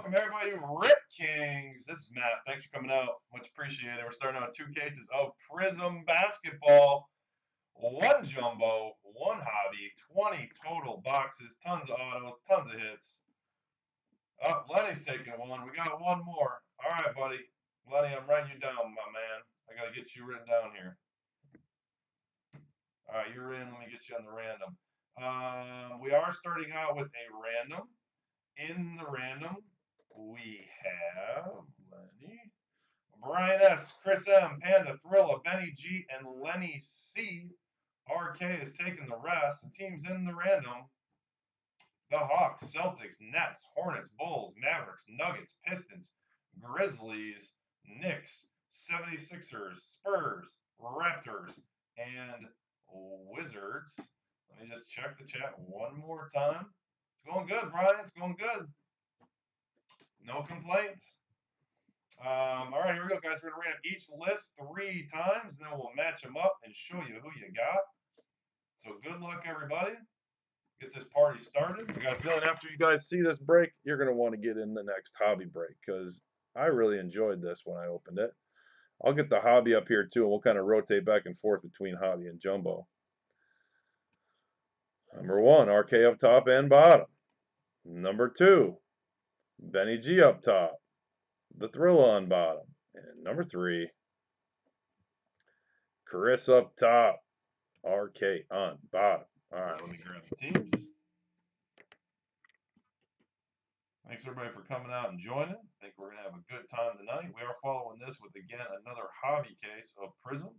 welcome everybody to Rip Kings. This is Matt. Thanks for coming out. Much appreciated. We're starting out 2 cases of Prizm Basketball. 1 jumbo, 1 hobby, 20 total boxes, tons of autos, tons of hits. Oh, Lenny's taking one. We got one more. All right, buddy. Lenny, I'm writing you down, my man. I got to get you written down here. All right, you're in. Let me get you on the random. We are starting out with a random. In the random, we have Lenny, Brian S., Chris M., Panda, Thrilla, Benny G., and Lenny C. RK is taking the rest. The teams in the random: the Hawks, Celtics, Nets, Hornets, Bulls, Mavericks, Nuggets, Pistons, Grizzlies, Knicks, 76ers, Spurs, Raptors, and Wizards. Let me just check the chat one more time. It's going good, Brian. It's going good. No complaints. All right, here we go, guys. We're going to random each list 3 times, and then we'll match them up and show you who you got. So good luck, everybody. Get this party started. I got a feeling after you guys see this break, you're going to want to get in the next hobby break because I really enjoyed this when I opened it. I'll get the hobby up here, too, and we'll kind of rotate back and forth between hobby and jumbo. Number 1, RK up top and bottom. Number 2, Benny G up top. The Thrilla on bottom. And number 3, Chris up top, RK on bottom. All right, let me grab the teams. Thanks everybody for coming out and joining. I think we're going to have a good time tonight. We are following this with, again, another hobby case of Prizm.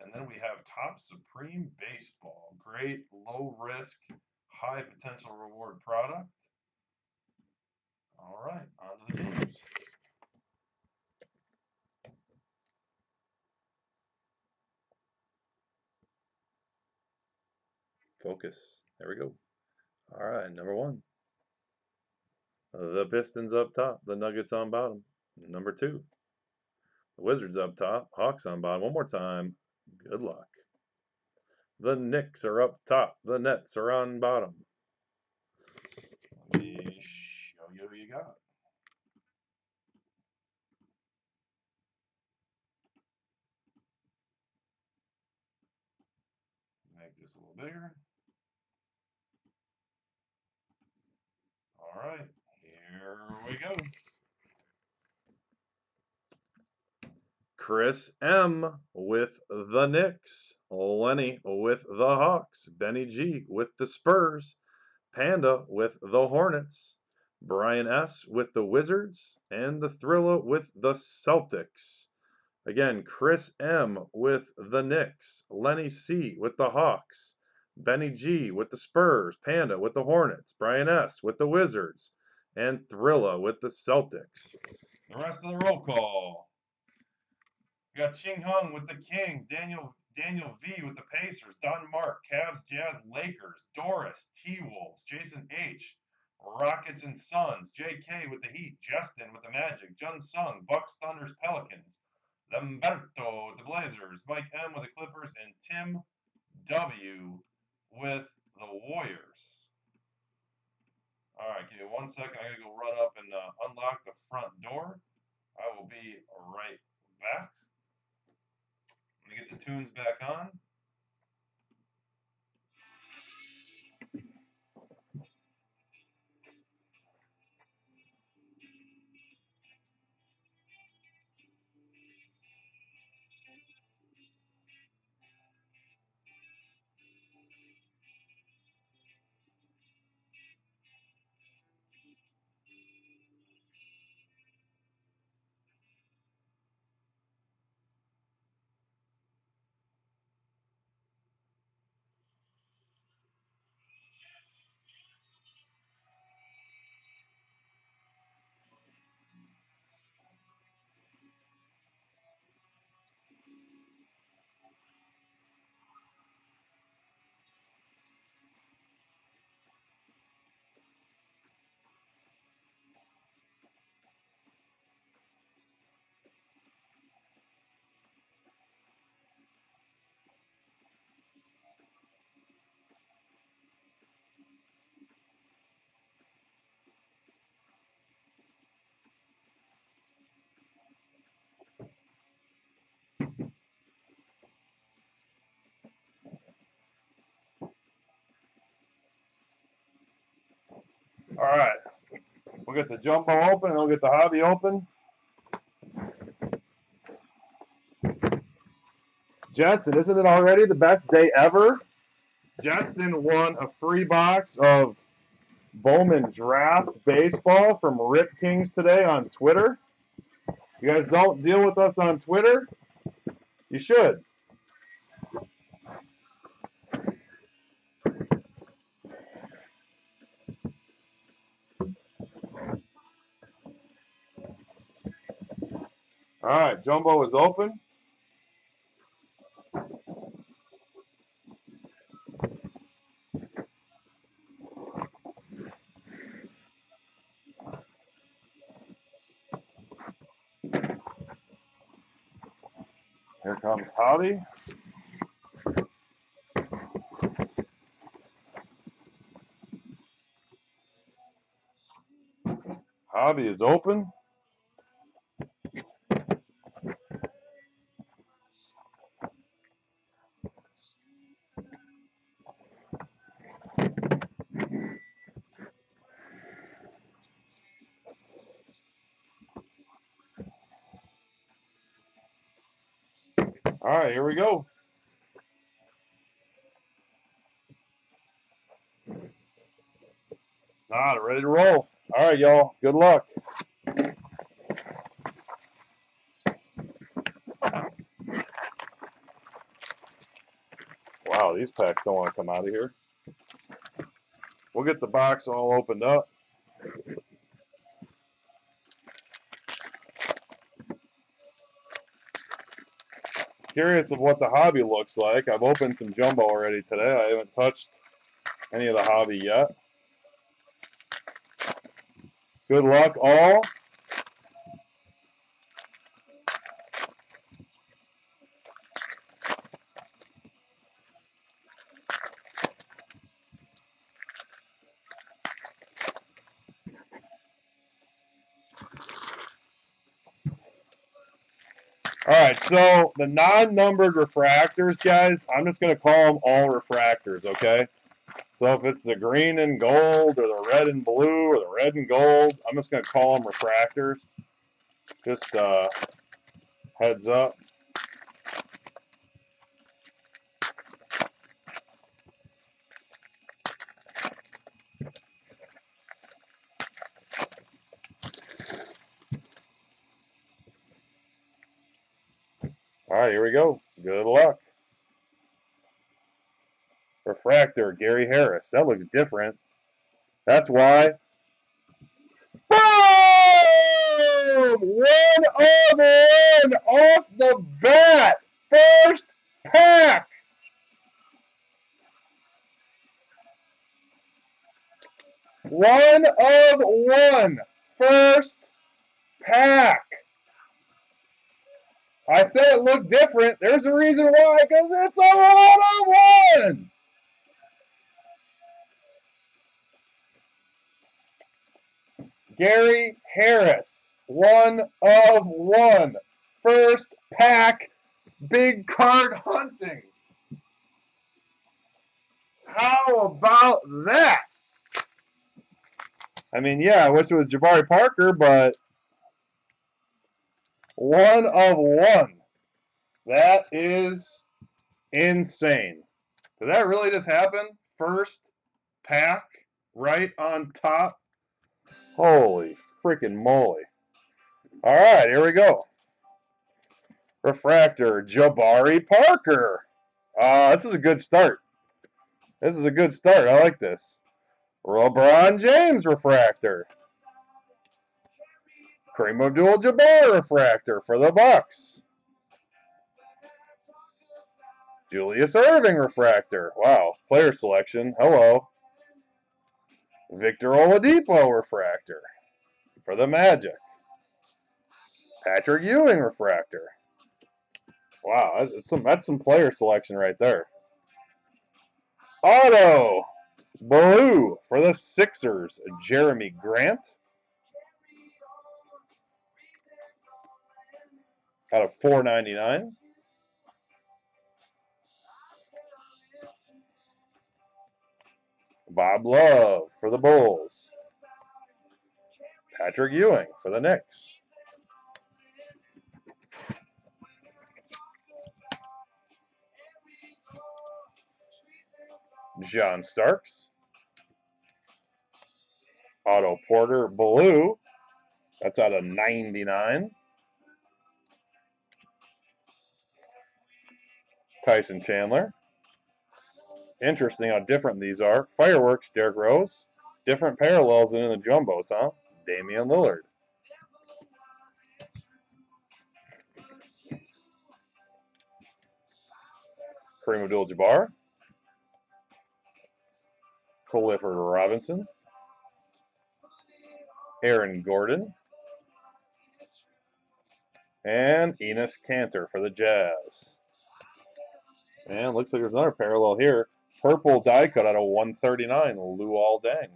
And then we have Top Supreme Baseball. Great, low risk, high potential reward product. All right, on to the teams. Focus. There we go. All right, number 1. The Pistons up top, the Nuggets on bottom. Number 2, the Wizards up top, Hawks on bottom. One more time. Good luck. The Knicks are up top, the Nets are on bottom. Let me show you who you got. Make this a little bigger. All right, here we go. Chris M. with the Knicks, Lenny with the Hawks, Benny G. with the Spurs, Panda with the Hornets, Brian S. with the Wizards, and the Thrilla with the Celtics. Again, Chris M. with the Knicks, Lenny C. with the Hawks, Benny G. with the Spurs, Panda with the Hornets, Brian S. with the Wizards, and Thrilla with the Celtics. The rest of the roll call. We got Ching Hung with the Kings, Daniel V with the Pacers, Don Mark, Cavs, Jazz, Lakers, Doris, T-Wolves, Jason H, Rockets and Suns, JK with the Heat, Justin with the Magic, Jun Sung, Bucks, Thunders, Pelicans, Lamberto with the Blazers, Mike M with the Clippers, and Tim W with the Warriors. All right, give me 1 second. I gotta go run up and unlock the front door. I will be right back. Let me get the tunes back on. right. We'll get the jumbo open and we'll get the hobby open. Justin, isn't it already the best day ever? Justin won a free box of Bowman Draft Baseball from Rip Kings today on Twitter. You guys don't deal with us on Twitter? You should. All right, jumbo is open. Here comes hobby. Hobby is open. All right, here we go. All right, ready to roll. All right, y'all. Good luck. Wow, these packs don't want to come out of here. We'll get the box all opened up. Curious of what the hobby looks like. I've opened some jumbo already today. I haven't touched any of the hobby yet. Good luck, all. All right, so the non-numbered refractors, guys, I'm just going to call them all refractors, okay? So if it's the green and gold or the red and blue or the red and gold, I'm just going to call them refractors. Just heads up. All right, here we go. Good luck. Refractor, Gary Harris. That looks different. That's why. Boom! 1/1 off the bat. First pack. One of one. First pack. I said it looked different. There's a reason why, because it's a 1/1. Gary Harris, 1/1. First pack, big card hunting. How about that? I mean, yeah, I wish it was Jabari Parker, but 1/1. That is insane. Did that really just happen? First pack, right on top. Holy freaking moly. All right, here we go. Refractor, Jabari Parker. This is a good start. This is a good start. I like this. LeBron James refractor. Kareem Abdul-Jabbar refractor for the Bucks. Julius Irving refractor. Wow, player selection. Hello. Victor Oladipo refractor for the Magic. Patrick Ewing refractor. Wow, that's some player selection right there. Auto blue for the Sixers, Jeremy Grant. Out of 499. Bob Love for the Bulls. Patrick Ewing for the Knicks. John Starks. Otto Porter blue. That's out of 99. Tyson Chandler. Interesting how different these are. Fireworks, Derrick Rose. Different parallels than in the jumbos, huh? Damian Lillard. Kareem Abdul-Jabbar. Clifford Robinson. Aaron Gordon. And Enes Kanter for the Jazz. And looks like there's another parallel here. Purple die cut out of 139, Luol Deng.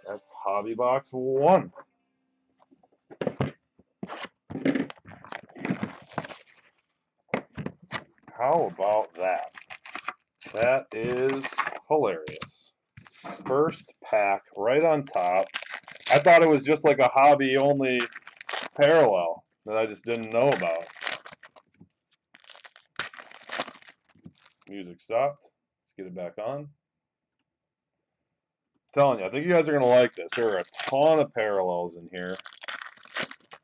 That's Hobby Box 1. How about that? That is hilarious. First pack right on top. I thought it was just like a hobby only parallel that I just didn't know about. Music stopped. Let's get it back on. I'm telling you, I think you guys are going to like this. There are a ton of parallels in here,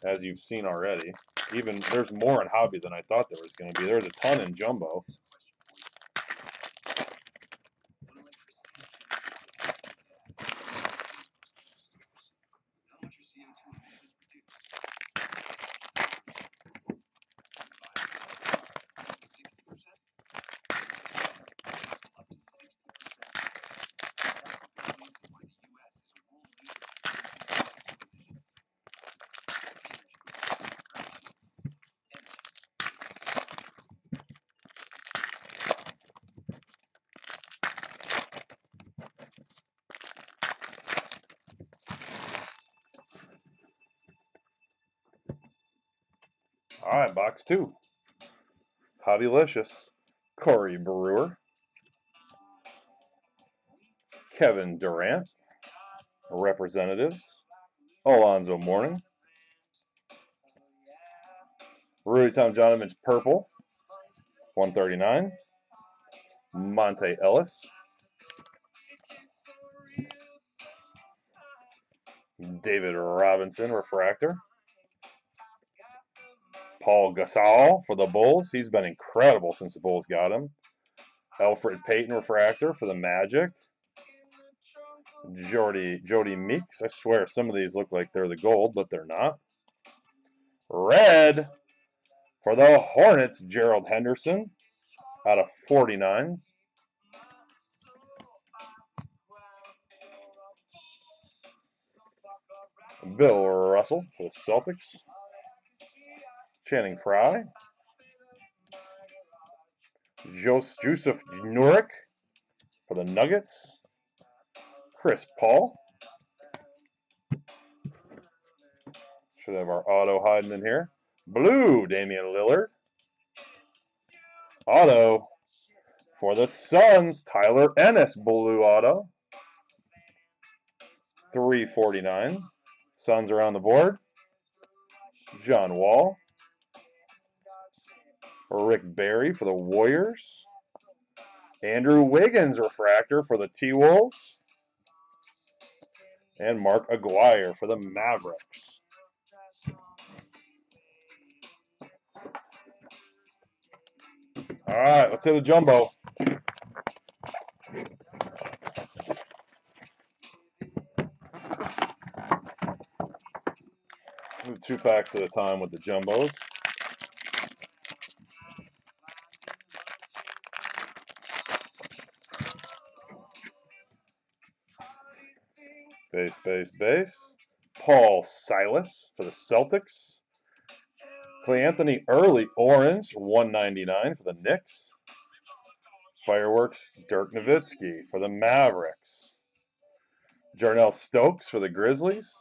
as you've seen already. Even there's more in hobby than I thought there was going to be. There's a ton in jumbo. All right, box 2. Hobbylicious. Corey Brewer. Kevin Durant. Representatives. Alonzo Mourning. Rudy Tom Jonathan's purple. 139. Monte Ellis. David Robinson refractor. Paul Gasol for the Bulls. He's been incredible since the Bulls got him. Elfrid Payton refractor for the Magic. Jody Meeks. I swear some of these look like they're the gold, but they're not. Red for the Hornets, Gerald Henderson out of 49. Bill Russell for the Celtics. Channing Frye. Jusuf Nurkic for the Nuggets. Chris Paul. Should have our auto hiding in here. Blue, Damian Lillard. Auto for the Suns, Tyler Ennis, blue auto. 349. Suns are on the board. John Wall. Rick Barry for the Warriors. Andrew Wiggins refractor for the T-Wolves. And Mark Aguirre for the Mavericks. All right, let's hit a jumbo. Do 2 packs at a time with the jumbos. Base. Paul Silas for the Celtics. Clay Anthony early orange, 199 for the Knicks. Fireworks, Dirk Nowitzki for the Mavericks. Jarnell Stokes for the Grizzlies.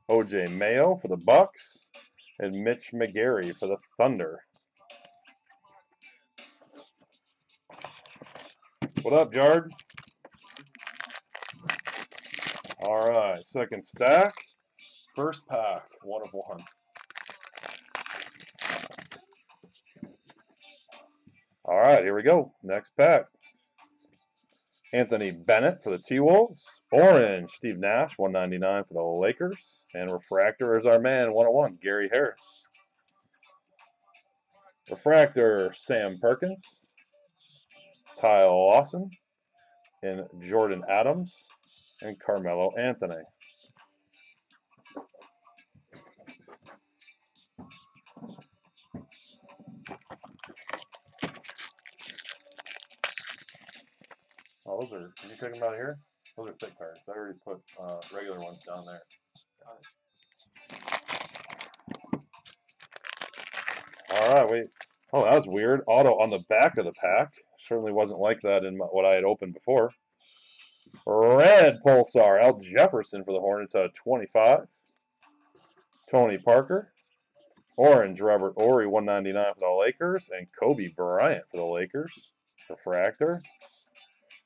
O.J. Mayo for the Bucks. And Mitch McGary for the Thunder. What up, Jard? All right, second stack. First pack, 1 of 1. All right, here we go. Next pack. Anthony Bennett for the T-Wolves. Orange, Steve Nash, 199 for the Lakers. And Refractor is our man, 101, Gary Harris. Refractor, Sam Perkins. Kyle Lawson. And Jordan Adams. And Carmelo Anthony. Oh, those are, can you take them out of here? Those are thick cards. I already put regular ones down there. Got it. All right, wait. Oh, that was weird. Auto on the back of the pack. Certainly wasn't like that in what I had opened before. Red Pulsar, Al Jefferson for the Hornets out of 25. Tony Parker. Orange, Robert Horry, 199 for the Lakers. And Kobe Bryant for the Lakers. Refractor.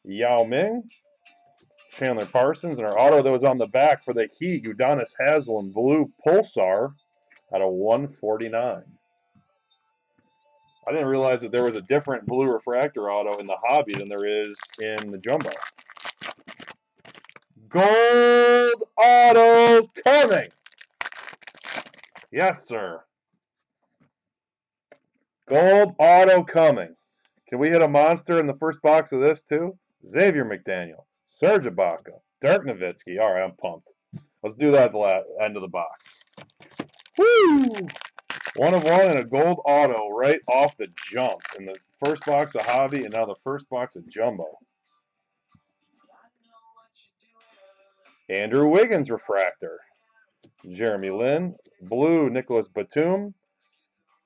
Yao Ming. Chandler Parsons. And our auto that was on the back for the Heat, Udonis Haslem, Blue Pulsar out of 149. I didn't realize that there was a different blue refractor auto in the hobby than there is in the jumbo. Gold auto coming. Yes, sir. Gold auto coming. Can we hit a monster in the first box of this too? Xavier McDaniel, Serge Ibaka, Dirk Nowitzki. All right, I'm pumped. Let's do that at the end of the box. Woo! 1 of 1 and a gold auto right off the jump in the first box of hobby and now the first box of jumbo. Andrew Wiggins refractor. Jeremy Lin, blue Nicholas Batum.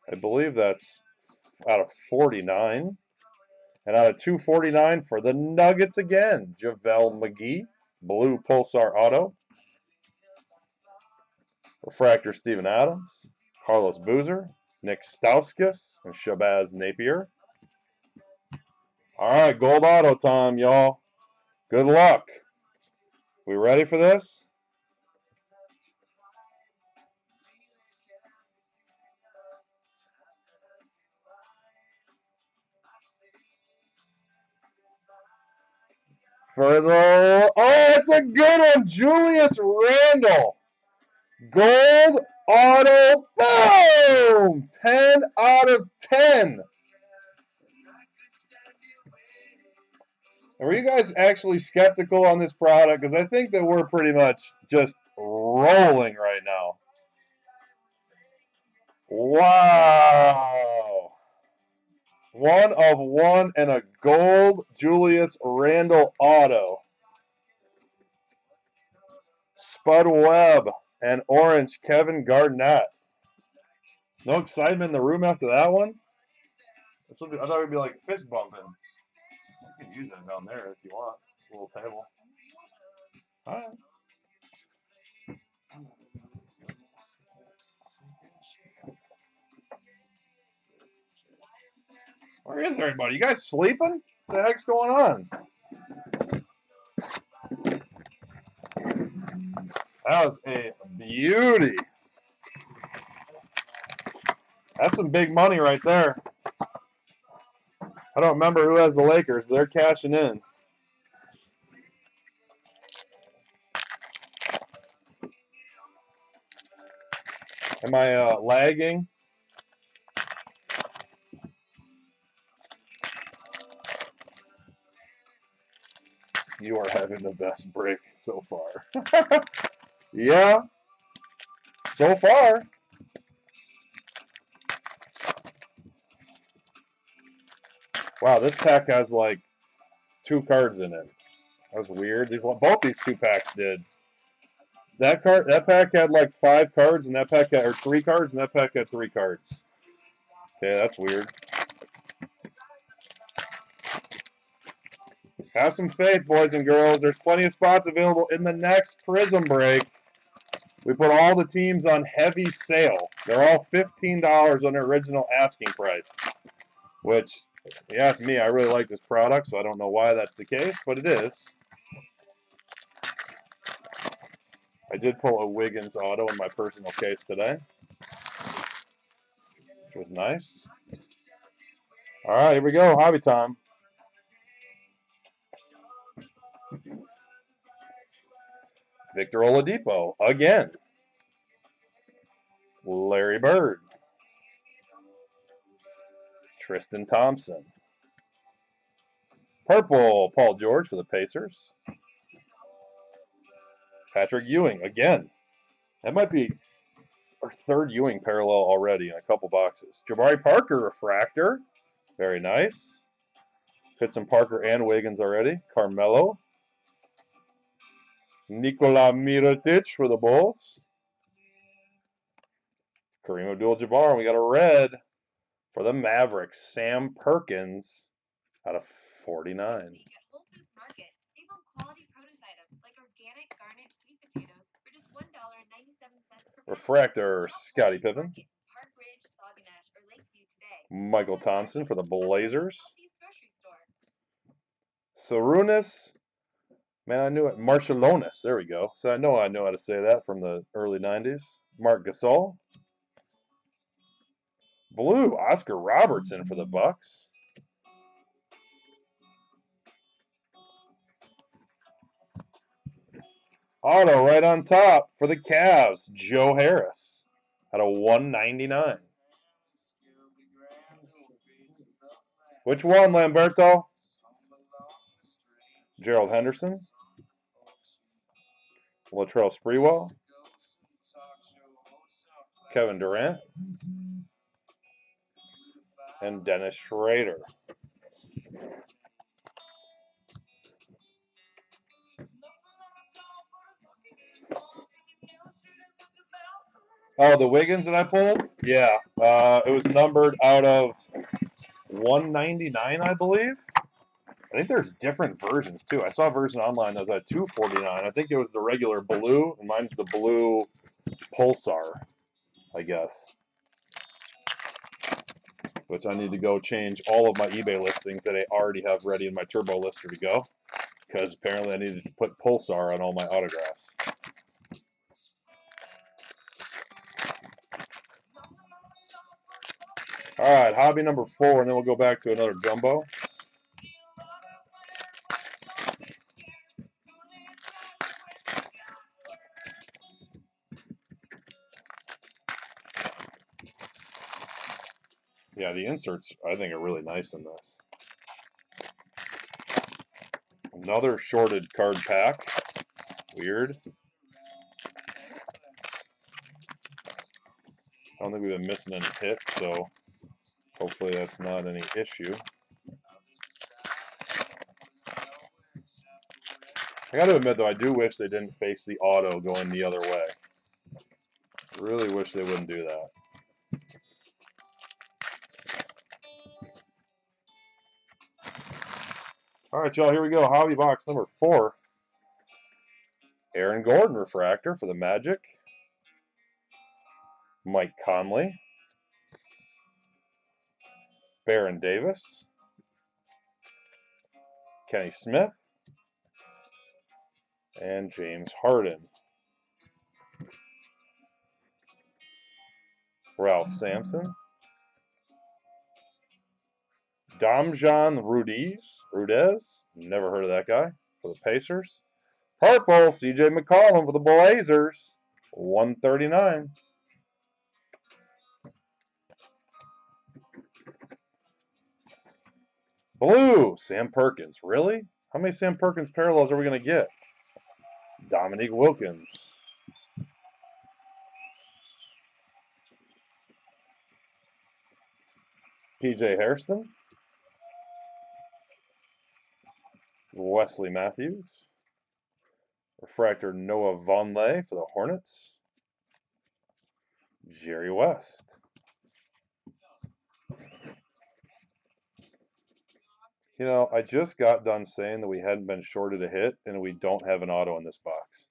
I believe that's out of 49. And out of 249 for the Nuggets again, JaVale McGee, blue Pulsar auto. Refractor Steven Adams, Carlos Boozer, Nick Stauskas, and Shabazz Napier. All right, gold auto time, y'all. Good luck. We ready for this? For the, oh, it's a good one, Julius Randle. Gold auto, boom! 10 out of 10. Were you guys actually skeptical on this product? Because I think that we're pretty much just rolling right now. Wow. 1 of 1 and a gold Julius Randle auto. Spud Webb and orange Kevin Garnett. No excitement in the room after that one? I thought it would be like fist bumping. You can use that down there if you want. A little table. All right. Where is everybody? You guys sleeping? What the heck's going on? That was a beauty. That's some big money right there. I don't remember who has the Lakers, but they're cashing in. Am I lagging? You are having the best break so far. Yeah, so far. Wow, this pack has like 2 cards in it. That was weird. Both these 2 packs did. That pack had like 5 cards, and that pack had, or 3 cards, and that pack had 3 cards. Okay, that's weird. Have some faith, boys and girls. There's plenty of spots available in the next Prizm break. We put all the teams on heavy sale. They're all $15 on their original asking price, which, if you ask me, I really like this product, so I don't know why that's the case, but it is. I did pull a Wiggins auto in my personal case today, which was nice. All right, here we go. Hobby time. Victor Oladipo again. Larry Bird. Tristan Thompson. Purple, Paul George for the Pacers. Patrick Ewing again. That might be our third Ewing parallel already in a couple boxes. Jabari Parker refractor. Very nice. Hit some Parker and Wiggins already. Carmelo. Nikola Mirotic for the Bulls. Kareem Abdul-Jabbar. We got a red for the Mavericks. Sam Perkins out of 49. Refractor, Scottie Pippen. Michael Thompson for the Blazers. Sarunas. Man, I knew it. Marshallonis. There we go. So I know how to say that from the early 90s. Marc Gasol. Blue, Oscar Robertson for the Bucks. Auto right on top for the Cavs, Joe Harris out of 199. Which one, Lamberto? Gerald Henderson. Latrell Sprewell. Kevin Durant. And Dennis Schrader. Oh, the Wiggins that I pulled? Yeah. It was numbered out of 199, I believe. I think there's different versions, too. I saw a version online that was at 249. I think it was the regular blue, and mine's the blue Pulsar, I guess. Which I need to go change all of my eBay listings that I already have ready in my turbo lister to go. Because apparently I needed to put Pulsar on all my autographs. Alright, hobby number 4, and then we'll go back to another jumbo. Yeah, the inserts, I think, are really nice in this. Another shorted card pack. Weird. I don't think we've been missing any hits, so hopefully that's not any issue. I gotta admit, though, I do wish they didn't face the auto going the other way. Really wish they wouldn't do that. All right, y'all, here we go. Hobby box number 4. Aaron Gordon refractor for the Magic. Mike Conley. Baron Davis. Kenny Smith. And James Harden. Ralph Sampson. Damjan Rudez. Never heard of that guy. For the Pacers. Purple, CJ McCollum for the Blazers. 139. Blue, Sam Perkins. Really? How many Sam Perkins parallels are we going to get? Dominique Wilkins. PJ Hairston. Wesley Matthews. Refractor Noah Vonleh for the Hornets. Jerry West. You know, I just got done saying that we hadn't been shorted a hit, and we don't have an auto in this box.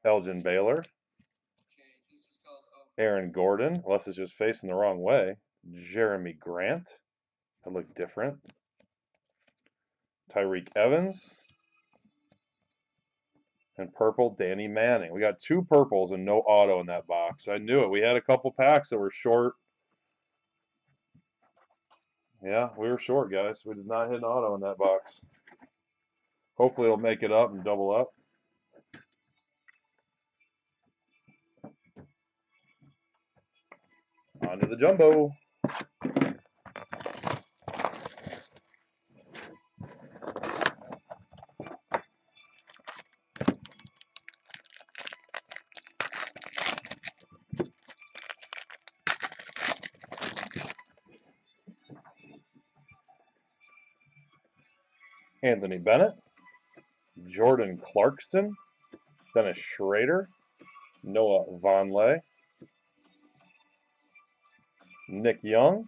Elgin Baylor. Aaron Gordon, unless it's just facing the wrong way. Jeremy Grant. That looked different. Tyreek Evans. And purple, Danny Manning. We got 2 purples and no auto in that box. I knew it. We had a couple packs that were short. Yeah, we were short, guys. We did not hit an auto in that box. Hopefully it'll make it up and double up. On to the jumbo. Anthony Bennett, Jordan Clarkson, Dennis Schrader, Noah Vonleh, Nick Young,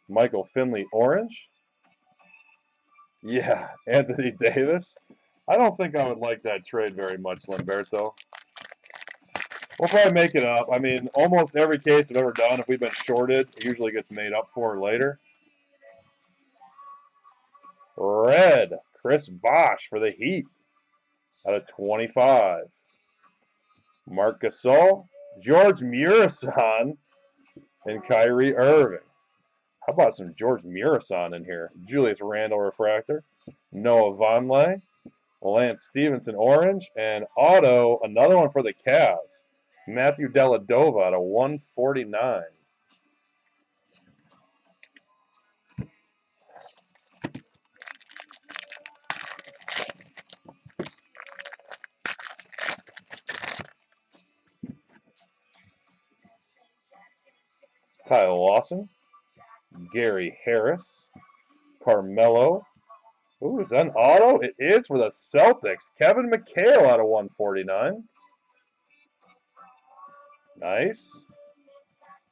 Michael Finley Orange. Yeah, Anthony Davis. I don't think I would like that trade very much, Lamberto. We'll probably make it up. I mean, almost every case I've ever done, if we've been shorted, it usually gets made up for later. Red, Chris Bosh for the Heat out of 25. Marc Gasol, George Murison, and Kyrie Irving. How about some George Murison in here? Julius Randle refractor, Noah Vonleh, Lance Stevenson orange, and auto, another one for the Cavs. Matthew Dellavedova out of 149. Kyle Lawson, Gary Harris, Carmelo. Ooh, is that an auto? It is for the Celtics. Kevin McHale out of 149. Nice.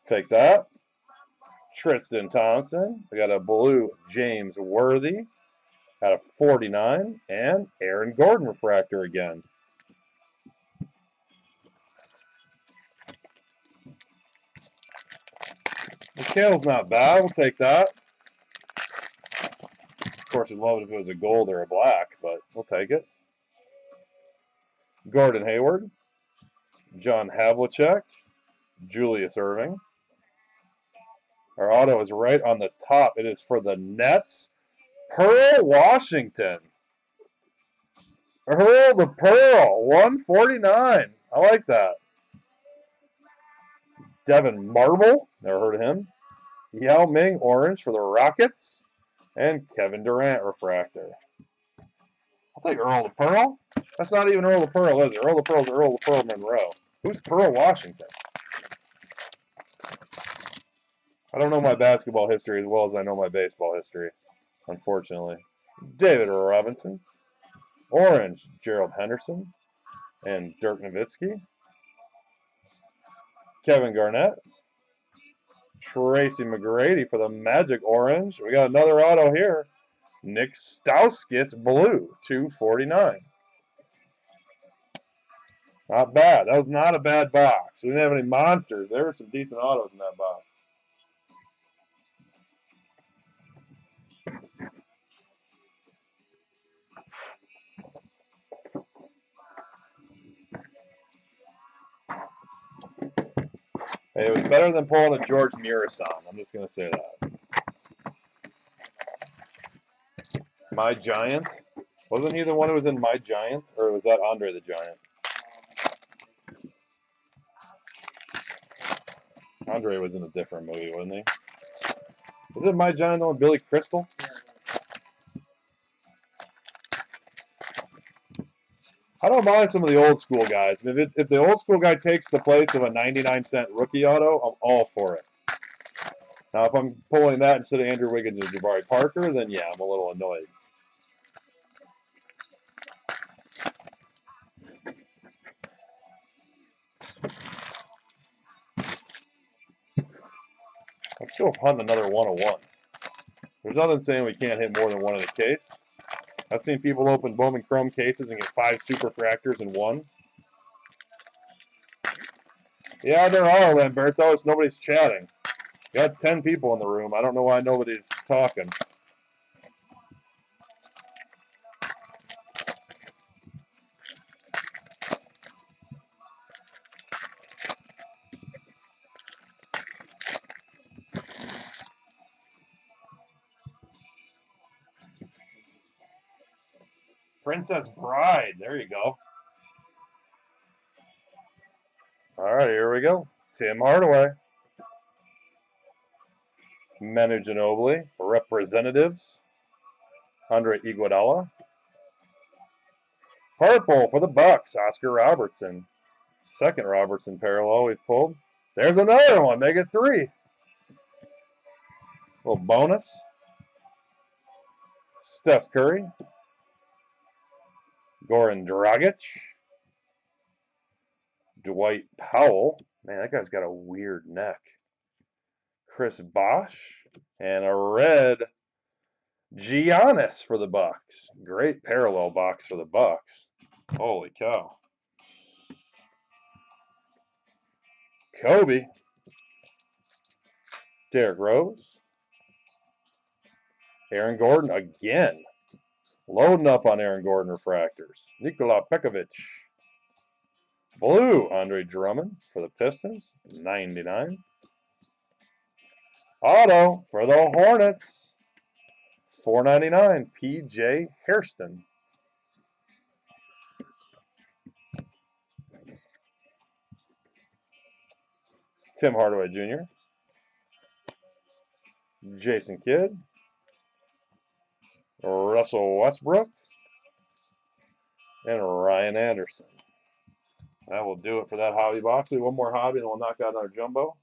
Take that. Tristan Thompson. We got a blue James Worthy out of 49. And Aaron Gordon refractor again. McHale's not bad. We'll take that. Of course, I'd love it if it was a gold or a black, but we'll take it. Gordon Hayward, John Havlicek, Julius Erving. Our auto is right on the top. It is for the Nets. Pearl Washington. Earl the Pearl, 149. I like that. Devin Marble, never heard of him. Yao Ming orange for the Rockets. And Kevin Durant refractor. I'll take Earl the Pearl. That's not even Earl the Pearl, is it? Earl the Pearl is Earl the Pearl Monroe. Who's Pearl Washington? I don't know my basketball history as well as I know my baseball history, unfortunately. David Robinson. Orange, Gerald Henderson. And Dirk Nowitzki. Kevin Garnett. Tracy McGrady for the Magic orange. We got another auto here. Nick Stauskas blue, 249. Not bad. That was not a bad box. We didn't have any monsters. There were some decent autos in that box. Hey, it was better than pulling a George Murison. I'm just going to say that. My Giant. Wasn't he the one who was in My Giant? Or was that Andre the Giant? Andre was in a different movie, wasn't he? Is it My Giant the one with Billy Crystal? I don't mind some of the old school guys. If the old school guy takes the place of a 99-cent rookie auto, I'm all for it. Now, if I'm pulling that instead of Andrew Wiggins or Jabari Parker, then yeah, I'm a little annoyed. Let's go hunt another 101. There's nothing saying we can't hit more than one in a case. I've seen people open Bowman Chrome cases and get 5 super fractors in one. Yeah, there are, Lamberto. It's nobody's chatting. Got 10 people in the room. I don't know why nobody's talking. Princess Bride. There you go. All right, here we go. Tim Hardaway. Manu Ginobili. Representatives. Andre Iguodala. Purple for the Bucks, Oscar Robertson. Second Robertson parallel we've pulled. There's another one. Make it 3. Little bonus. Steph Curry. Goran Dragic. Dwight Powell. Man, that guy's got a weird neck. Chris Bosh. And a red Giannis for the Bucks. Great parallel box for the Bucks. Holy cow. Kobe. Derrick Rose. Aaron Gordon again. Loading up on Aaron Gordon refractors. Nikola Pekovic. Blue, Andre Drummond for the Pistons, 99. Auto for the Hornets, 499. P.J. Hairston. Tim Hardaway Jr. Jason Kidd. Russell Westbrook. And Ryan Anderson. That will do it for that hobby box. One more hobby, and we'll knock out another jumbo.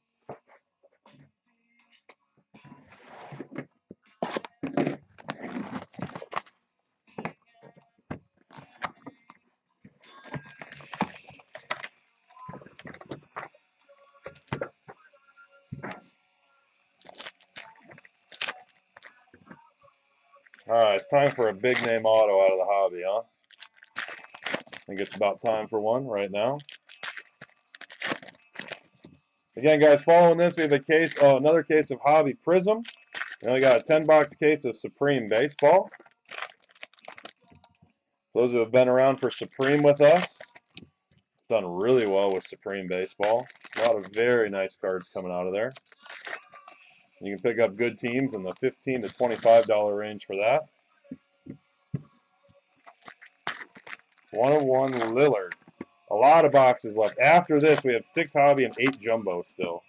All right, it's time for a big name auto out of the hobby, huh? I think it's about time for one right now. Again, guys, following this, we have a case, another case of Hobby Prizm. And we got a 10-box case of Supreme Baseball. Those who have been around for Supreme with us, done really well with Supreme Baseball. A lot of very nice cards coming out of there. You can pick up good teams in the $15 to $25 range for that. 101 Lillard. A lot of boxes left. After this, we have 6 hobby and 8 jumbo still.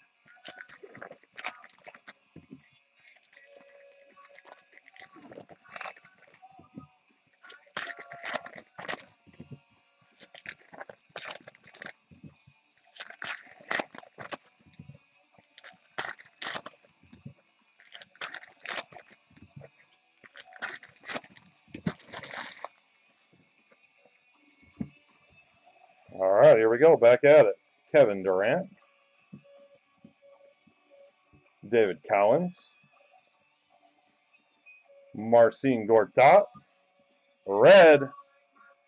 All right, here we go. Back at it. Kevin Durant. David Cowens. Marcin Gortat. Red.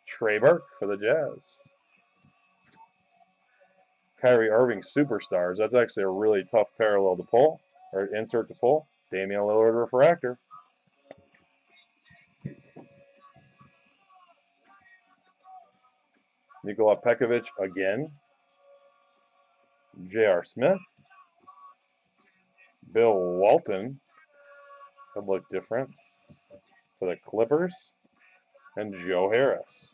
Trey Burke for the Jazz. Kyrie Irving Superstars. That's actually a really tough parallel to pull, or insert to pull. Damian Lillard Refractor. Nikola Pekovic again. J.R. Smith. Bill Walton. Could look different for the Clippers. And Joe Harris.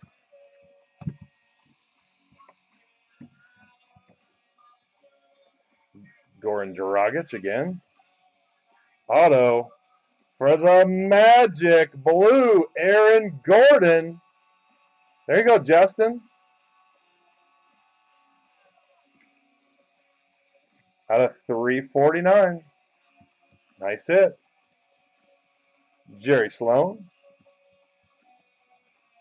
Goran Dragic again. Auto for the Magic. Blue, Aaron Gordon. There you go, Justin. Out of 349. Nice hit. Jerry Sloan.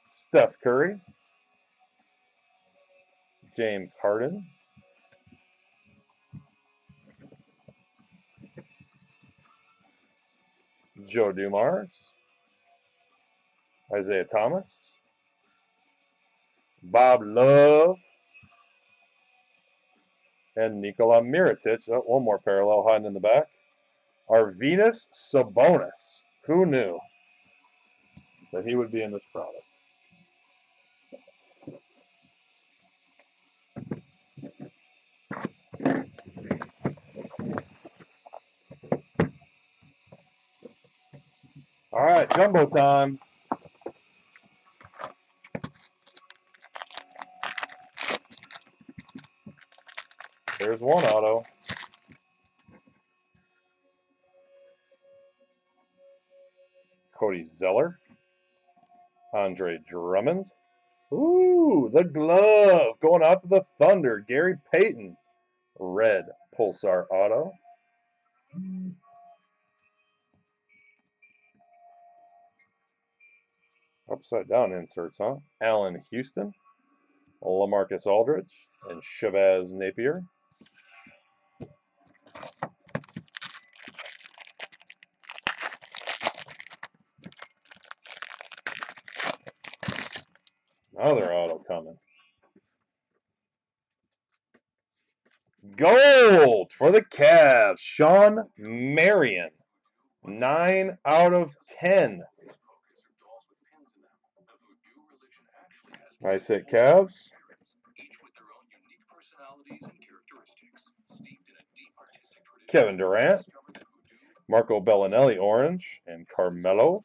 Steph Curry. James Harden. Joe Dumars. Isaiah Thomas. Bob Love. And Nikola Mirotic. Oh, one more parallel hiding in the back. Arvydas Sabonis. Who knew that he would be in this product? All right, jumbo time. There's one auto. Cody Zeller. Andre Drummond. Ooh, the glove going out to the Thunder. Gary Payton. Red Pulsar auto. Upside down inserts, huh? Allen Houston. LaMarcus Aldridge. And Shabazz Napier. Another auto coming. Gold for the Cavs. Sean Marion. 9 out of 10. Nice hit, Cavs. Kevin Durant. Marco Bellinelli, orange. And Carmelo.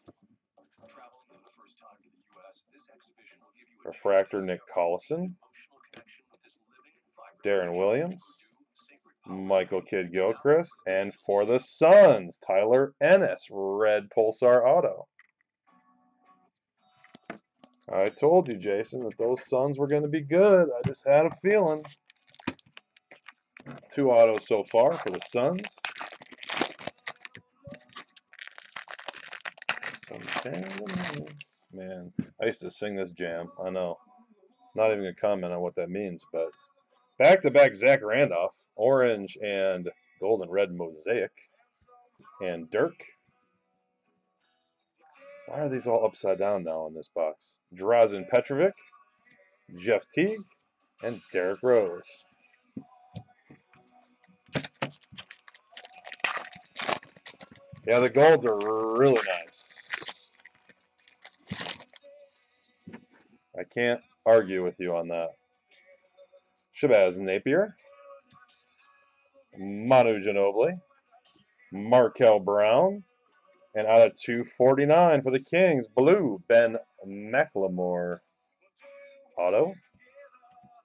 Refractor, Nick Collison. Darren Williams. Michael Kidd-Gilchrist. And for the Suns, Tyler Ennis, red Pulsar auto. I told you, Jason, that those Suns were going to be good. I just had a feeling. 2 autos so far for the Suns. Man, I used to sing this jam. I know. Not even going to comment on what that means, but back-to-back Zach Randolph, orange and gold and red mosaic. And Dirk. Why are these all upside down now in this box? Drazen Petrovic, Jeff Teague, and Derrick Rose. Yeah, the golds are really nice. I can't argue with you on that. Shabazz Napier, Manu Ginobili, Markel Brown, and out of 249 for the Kings, blue, Ben McLemore. Auto.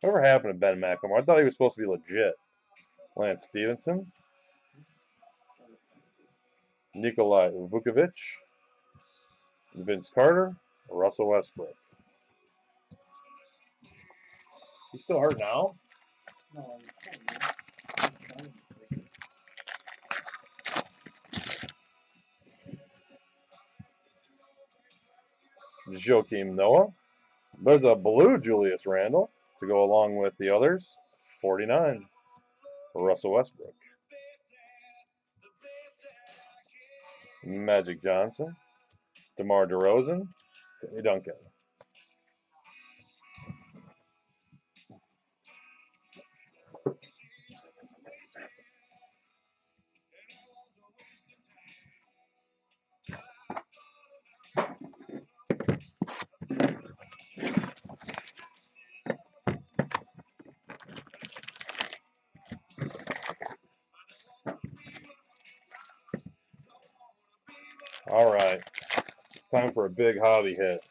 Whatever happened to Ben McLemore? I thought he was supposed to be legit. Lance Stevenson, Nikolai Vukovic, Vince Carter, Russell Westbrook. You still hurt now? No. Joakim Noah. There's a blue Julius Randle to go along with the others. 49 for Russell Westbrook. Magic Johnson. DeMar DeRozan. Timmy Duncan. All right. Time for a big hobby hit.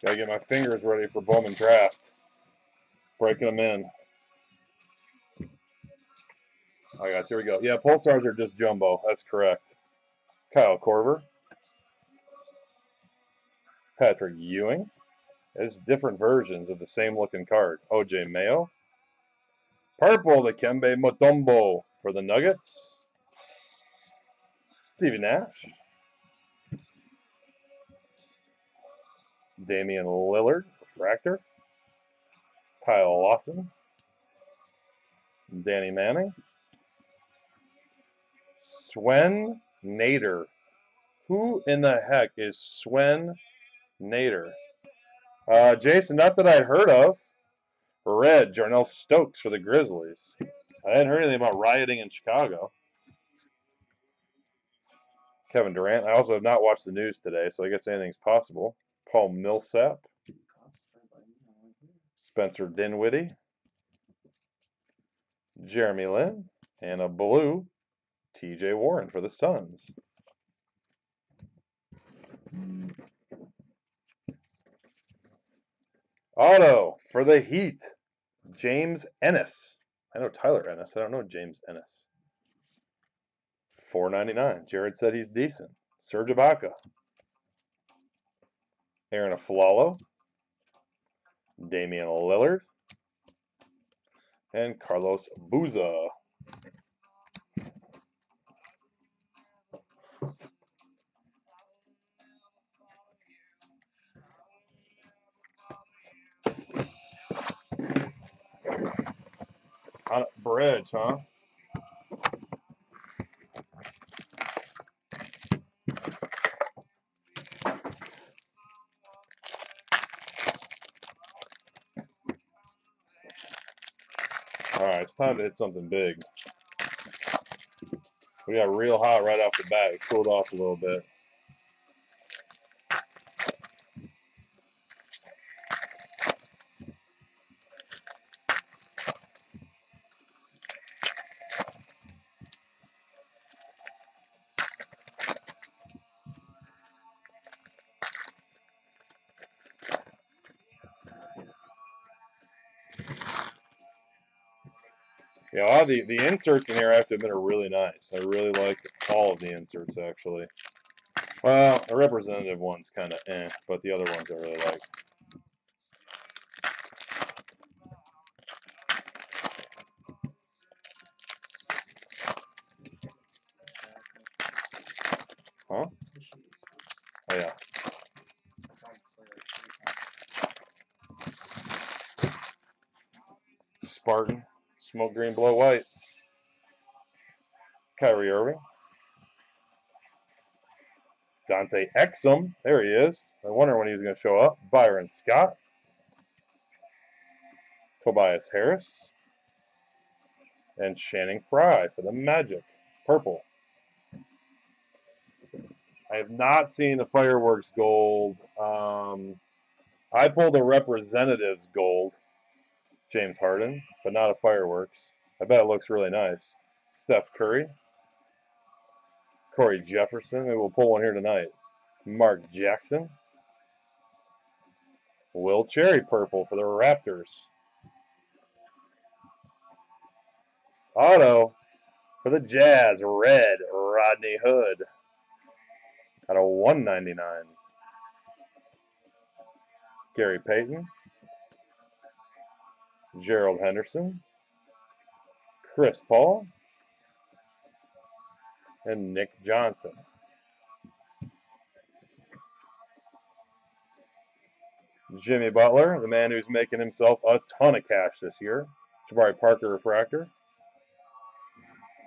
Gotta get my fingers ready for Bowman Draft. Breaking them in. All right, guys, here we go. Yeah, Pulsars are just jumbo. That's correct. Kyle Korver. Patrick Ewing. It's different versions of the same looking card. OJ Mayo. Purple, the Dikembe Mutombo for the Nuggets. Stevie Nash. Damian Lillard, refractor. Kyle Lawson. Danny Manning. Swen Nader. Who in the heck is Swen Nader? Jason, not that I'd heard of. Red, Jarnell Stokes for the Grizzlies. I hadn't heard anything about rioting in Chicago. Kevin Durant. I also have not watched the news today, so I guess anything's possible. Paul Millsap. Spencer Dinwiddie. Jeremy Lin. And a blue, TJ Warren for the Suns. Auto for the Heat, James Ennis. I know Tyler Ennis. I don't know James Ennis. $4.99. Jared said he's decent. Serge Ibaka. Aaron Aflalo. Damian Lillard. And Carlos Booza. On a bridge, huh? Alright, it's time to hit something big. We got real hot right off the bat. It cooled off a little bit. Yeah, a lot of the inserts in here I have to admit are really nice. I really like all of the inserts, actually. Well, the representative one's kind of but the other ones I really like. Huh? Oh, yeah. Spartan, smoke green, blow white. Kyrie Irving. Dante Exum. There he is. I wonder when he was going to show up. Byron Scott. Tobias Harris. And Channing Frye for the Magic. Purple. I have not seen the Fireworks Gold. I pulled a Representatives Gold. James Harden, but not a Fireworks. I bet it looks really nice. Steph Curry. Corey Jefferson. Maybe we'll pull one here tonight. Mark Jackson. Will Cherry purple for the Raptors. Auto for the Jazz, red, Rodney Hood. At a $1.99. Gary Payton. Gerald Henderson. Chris Paul. And Nick Johnson. Jimmy Butler, the man who's making himself a ton of cash this year. Jabari Parker refractor.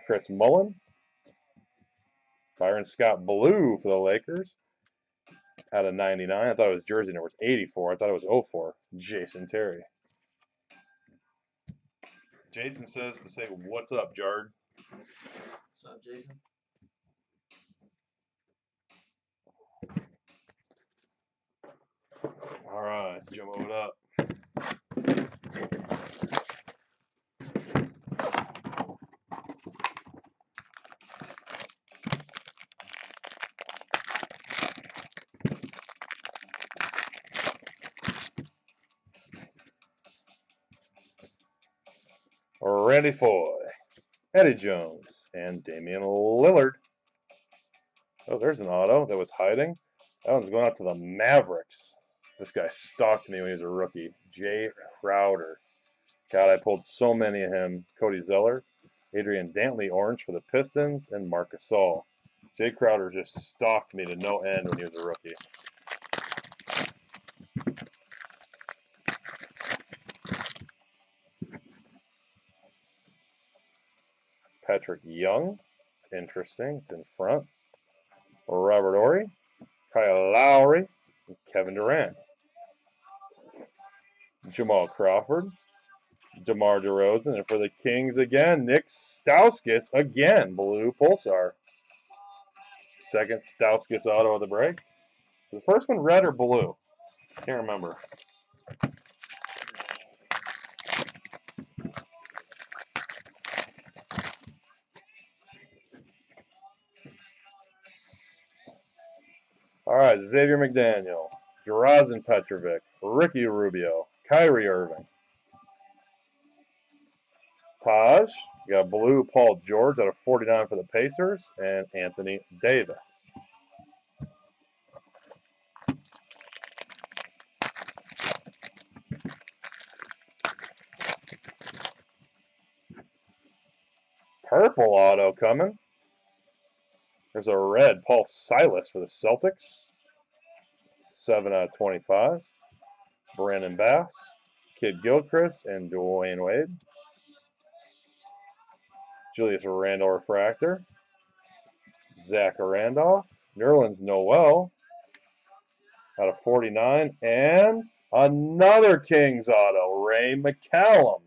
Chris Mullin. Byron Scott blue for the Lakers. Out of 99. I thought it was jersey number 84. I thought it was 04. Jason Terry. Jason says to say, what's up, Jard? What's up, Jason? All right, let's jumbo it up. Randy Foy, Eddie Jones, and Damian Lillard. Oh, there's an auto that was hiding. That one's going out to the Mavericks. This guy stalked me when he was a rookie. Jay Crowder. God, I pulled so many of him. Cody Zeller, Adrian Dantley orange for the Pistons, and Marc Gasol. Jay Crowder just stalked me to no end when he was a rookie. Patrick Young. It's interesting. It's in front. Robert Horry, Kyle Lowry, and Kevin Durant. Jamal Crawford, DeMar DeRozan, and for the Kings again, Nick Stauskas again, blue Pulsar. Second Stauskas auto of the break. The first one red or blue? Can't remember. All right, Xavier McDaniel, Drazen Petrovic, Ricky Rubio, Kyrie Irving. Taj, you got blue Paul George out of 49 for the Pacers, and Anthony Davis. Purple auto coming. There's a red Paul Silas for the Celtics. 7 out of 25. Brandon Bass, Kid Gilchrist, and Dwayne Wade. Julius Randle refractor. Zach Randolph. Nerlens Noel out of 49. And another Kings auto, Ray McCallum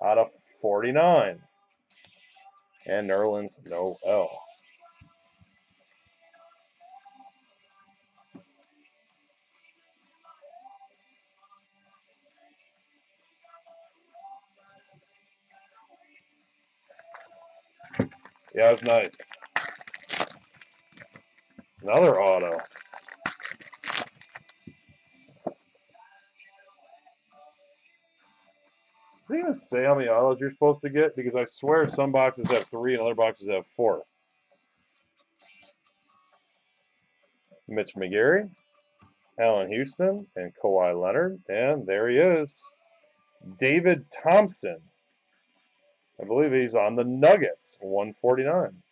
out of 49. And Nerlens Noel. Yeah, it was nice. Another auto. Does it even say how many autos you're supposed to get? Because I swear some boxes have 3 and other boxes have 4. Mitch McGary, Allen Houston, and Kawhi Leonard. And there he is. David Thompson. I believe he's on the Nuggets, 149.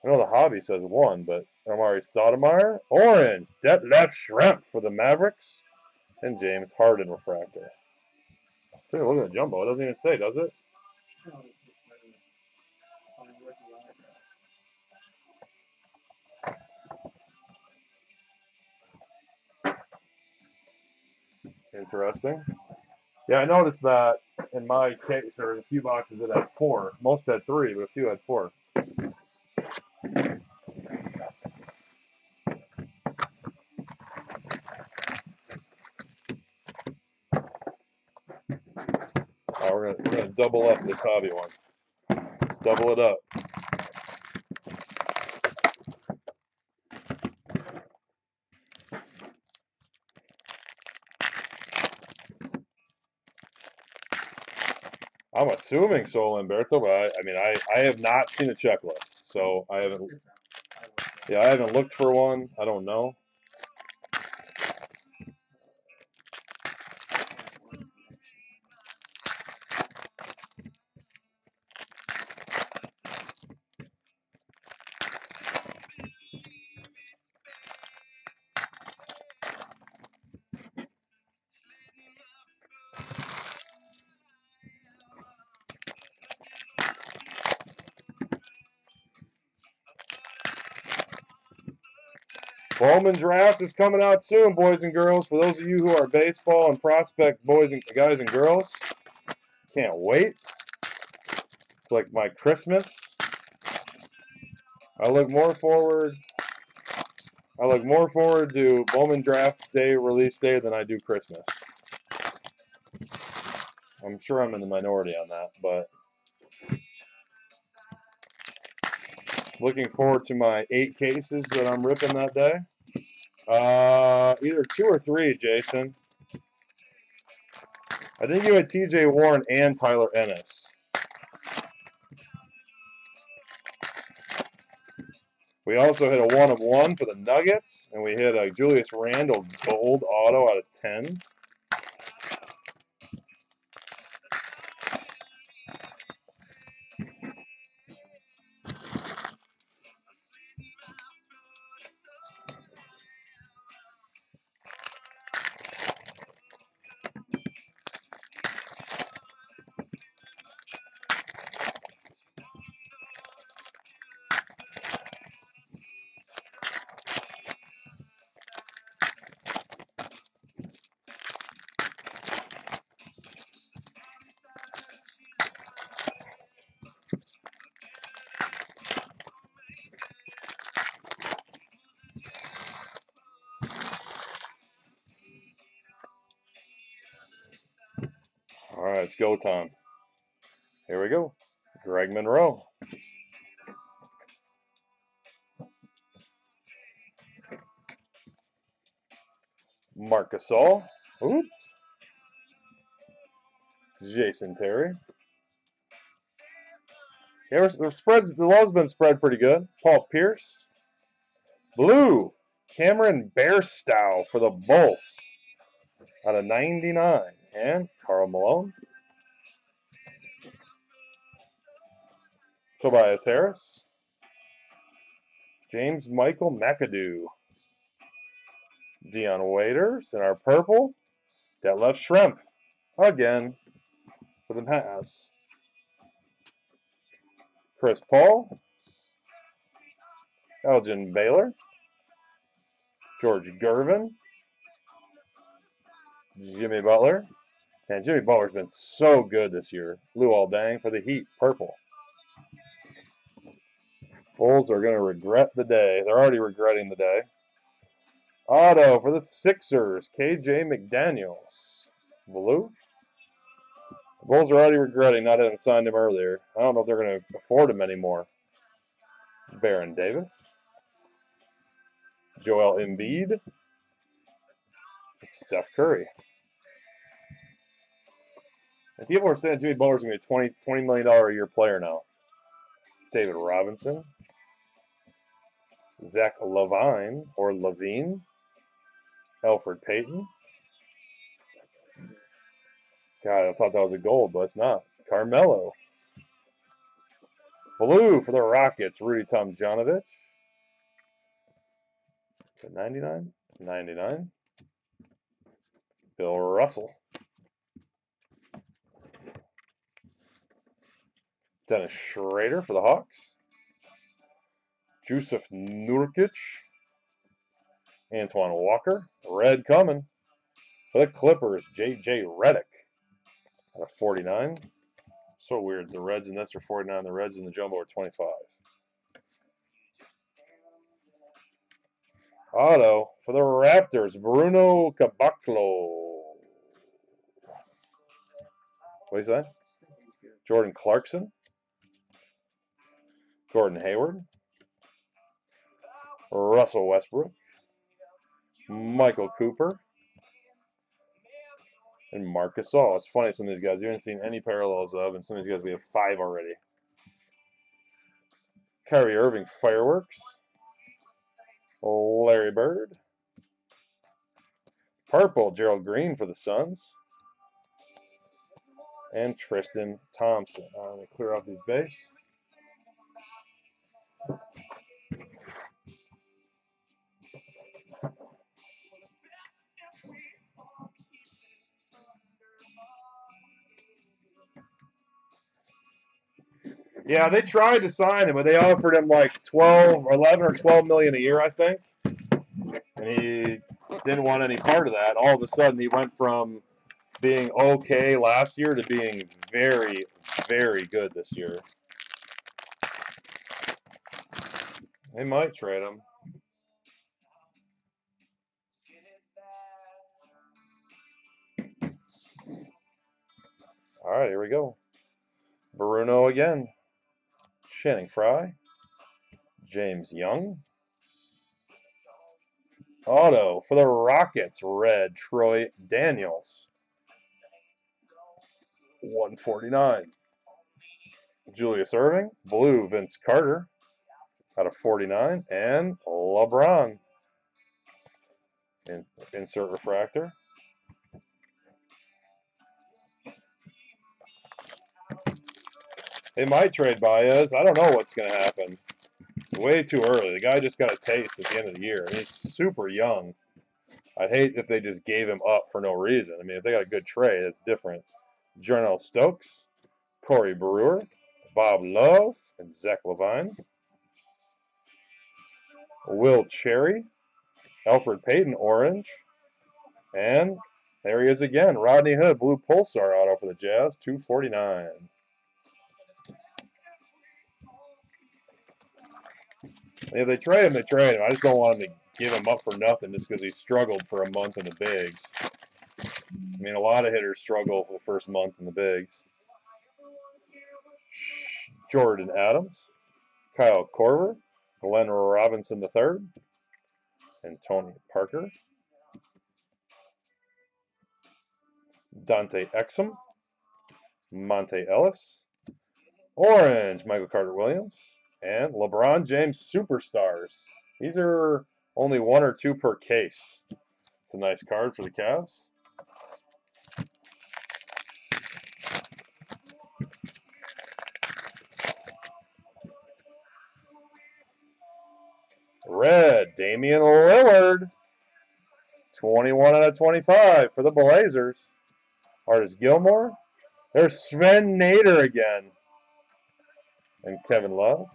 I know the hobby says 1, but Amari Stoudemire. Orange, Detlef Schrempf for the Mavericks. And James Harden refractor. Take a look at the jumbo. It doesn't even say, does it? Interesting. Yeah, I noticed that in my case, there were a few boxes that had 4. Most had 3, but a few had 4. We're gonna double up this hobby one. Let's double it up. I'm assuming so, Lamberto, but I have not seen a checklist, so I haven't. Yeah, I haven't looked for one. I don't know. Bowman draft is coming out soon, boys and girls. For those of you who are baseball and prospect boys and guys and girls, can't wait. It's like my Christmas. I look more forward to Bowman draft day release day than I do Christmas. I'm sure I'm in the minority on that, but looking forward to my 8 cases that I'm ripping that day. Either 2 or 3, Jason. I think you had T.J. Warren and Tyler Ennis. We also hit a 1 of 1 for the Nuggets, and we hit a Julius Randle gold auto out of 10. right, it's go time. Here we go. Greg Monroe. Marc Gasol. Oops. Jason Terry. Yeah, the low's been spread pretty good. Paul Pierce. Blue. Cameron Bairstow for the Bulls. Out of 99. And Karl Malone. Tobias Harris. James Michael McAdoo. Dion Waiters in our purple. Detlef Schrempf. Again. For the Mavs. Chris Paul. Elgin Baylor. George Gervin. Jimmy Butler. And Jimmy Butler's been so good this year. Luol Deng for the Heat. Purple. Bulls are going to regret the day. They're already regretting the day. Auto for the Sixers. KJ McDaniels. Blue. The Bulls are already regretting not having signed him earlier. I don't know if they're going to afford him anymore. Baron Davis. Joel Embiid. Steph Curry. And people are saying Jimmy Butler's going to be a $20 million a year player now. David Robinson. Zach Levine or Levine. Elfrid Payton. God, I thought that was a gold, but it's not. Carmelo. Blue for the Rockets, Rudy Tomjanovich. 99? 99. Bill Russell. Dennis Schrader for the Hawks. Jusuf Nurkic. Antoine Walker. Red coming. For the Clippers, J.J. Redick. Out of 49. So weird. The Reds in this are 49. The Reds in the jumbo are 25. Auto for the Raptors, Bruno Caboclo. What is that? Jordan Clarkson. Gordon Hayward. Russell Westbrook. Michael Cooper. And Marc Gasol. It's funny, some of these guys you haven't seen any parallels of, and some of these guys we have 5 already. Kyrie Irving, Fireworks. Larry Bird. Purple, Gerald Green for the Suns. And Tristan Thompson. Let me clear off these base. Yeah, they tried to sign him, but they offered him like 11 or 12 million a year, I think. And he didn't want any part of that. All of a sudden, he went from being okay last year to being very, very good this year. They might trade him. All right, here we go. Bruno again. Channing Frye. James Young. Auto for the Rockets. Red Troy Daniels. 149. Julius Erving. Blue Vince Carter. Out of 49. And LeBron. Insert refractor. They might trade Baez. I don't know what's going to happen. Way too early. The guy just got a taste at the end of the year. I mean, he's super young. I'd hate if they just gave him up for no reason. I mean, if they got a good trade, it's different. Jarnell Stokes, Corey Brewer, Bob Love, and Zach Levine. Will Cherry, Elfrid Payton, orange. And there he is again. Rodney Hood, blue Pulsar auto for the Jazz, 249. If they trade him, they trade him. I just don't want them to give him up for nothing just because he struggled for a month in the bigs. I mean, a lot of hitters struggle for the first month in the bigs. Jordan Adams, Kyle Korver, Glenn Robinson III, and Tony Parker. Dante Exum, Monte Ellis, orange, Michael Carter-Williams, and LeBron James Superstars. These are only 1 or 2 per case. It's a nice card for the Cavs. Red, Damian Lillard, 21 out of 25 for the Blazers. Artis Gilmore. There's Sven Nader again. And Kevin Love.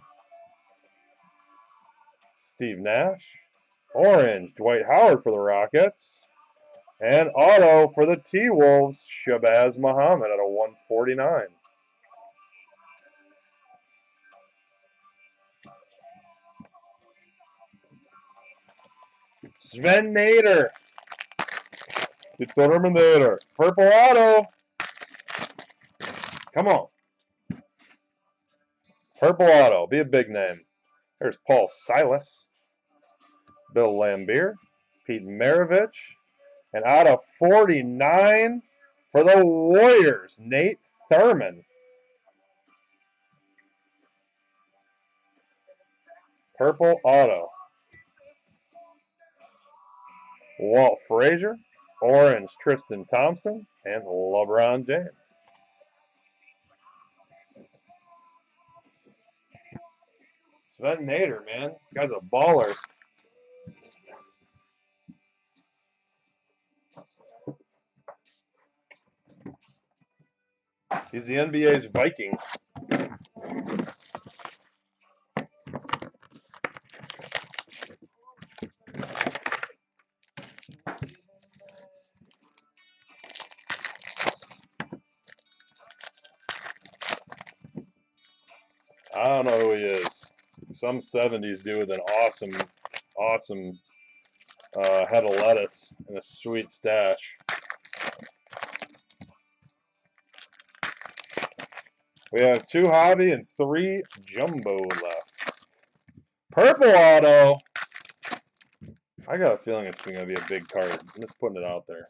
Steve Nash. Orange, Dwight Howard for the Rockets. And auto for the T-Wolves, Shabazz Muhammad at a 149. Sven Nader. Terminator. Purple auto. Come on. Purple auto. Be a big name. There's Paul Silas. Bill Laimbeer. Pete Maravich. And out of 49 for the Warriors, Nate Thurman. Purple auto. Walt Frazier. Orange, Tristan Thompson. And LeBron James. Sven Nader, man. This guy's a baller. He's the NBA's Viking. I don't know who he is. Some 70s dude with an awesome head of lettuce and a sweet stash. We have 2 hobby and 3 jumbo left. Purple auto. I got a feeling it's going to be a big card. I'm just putting it out there.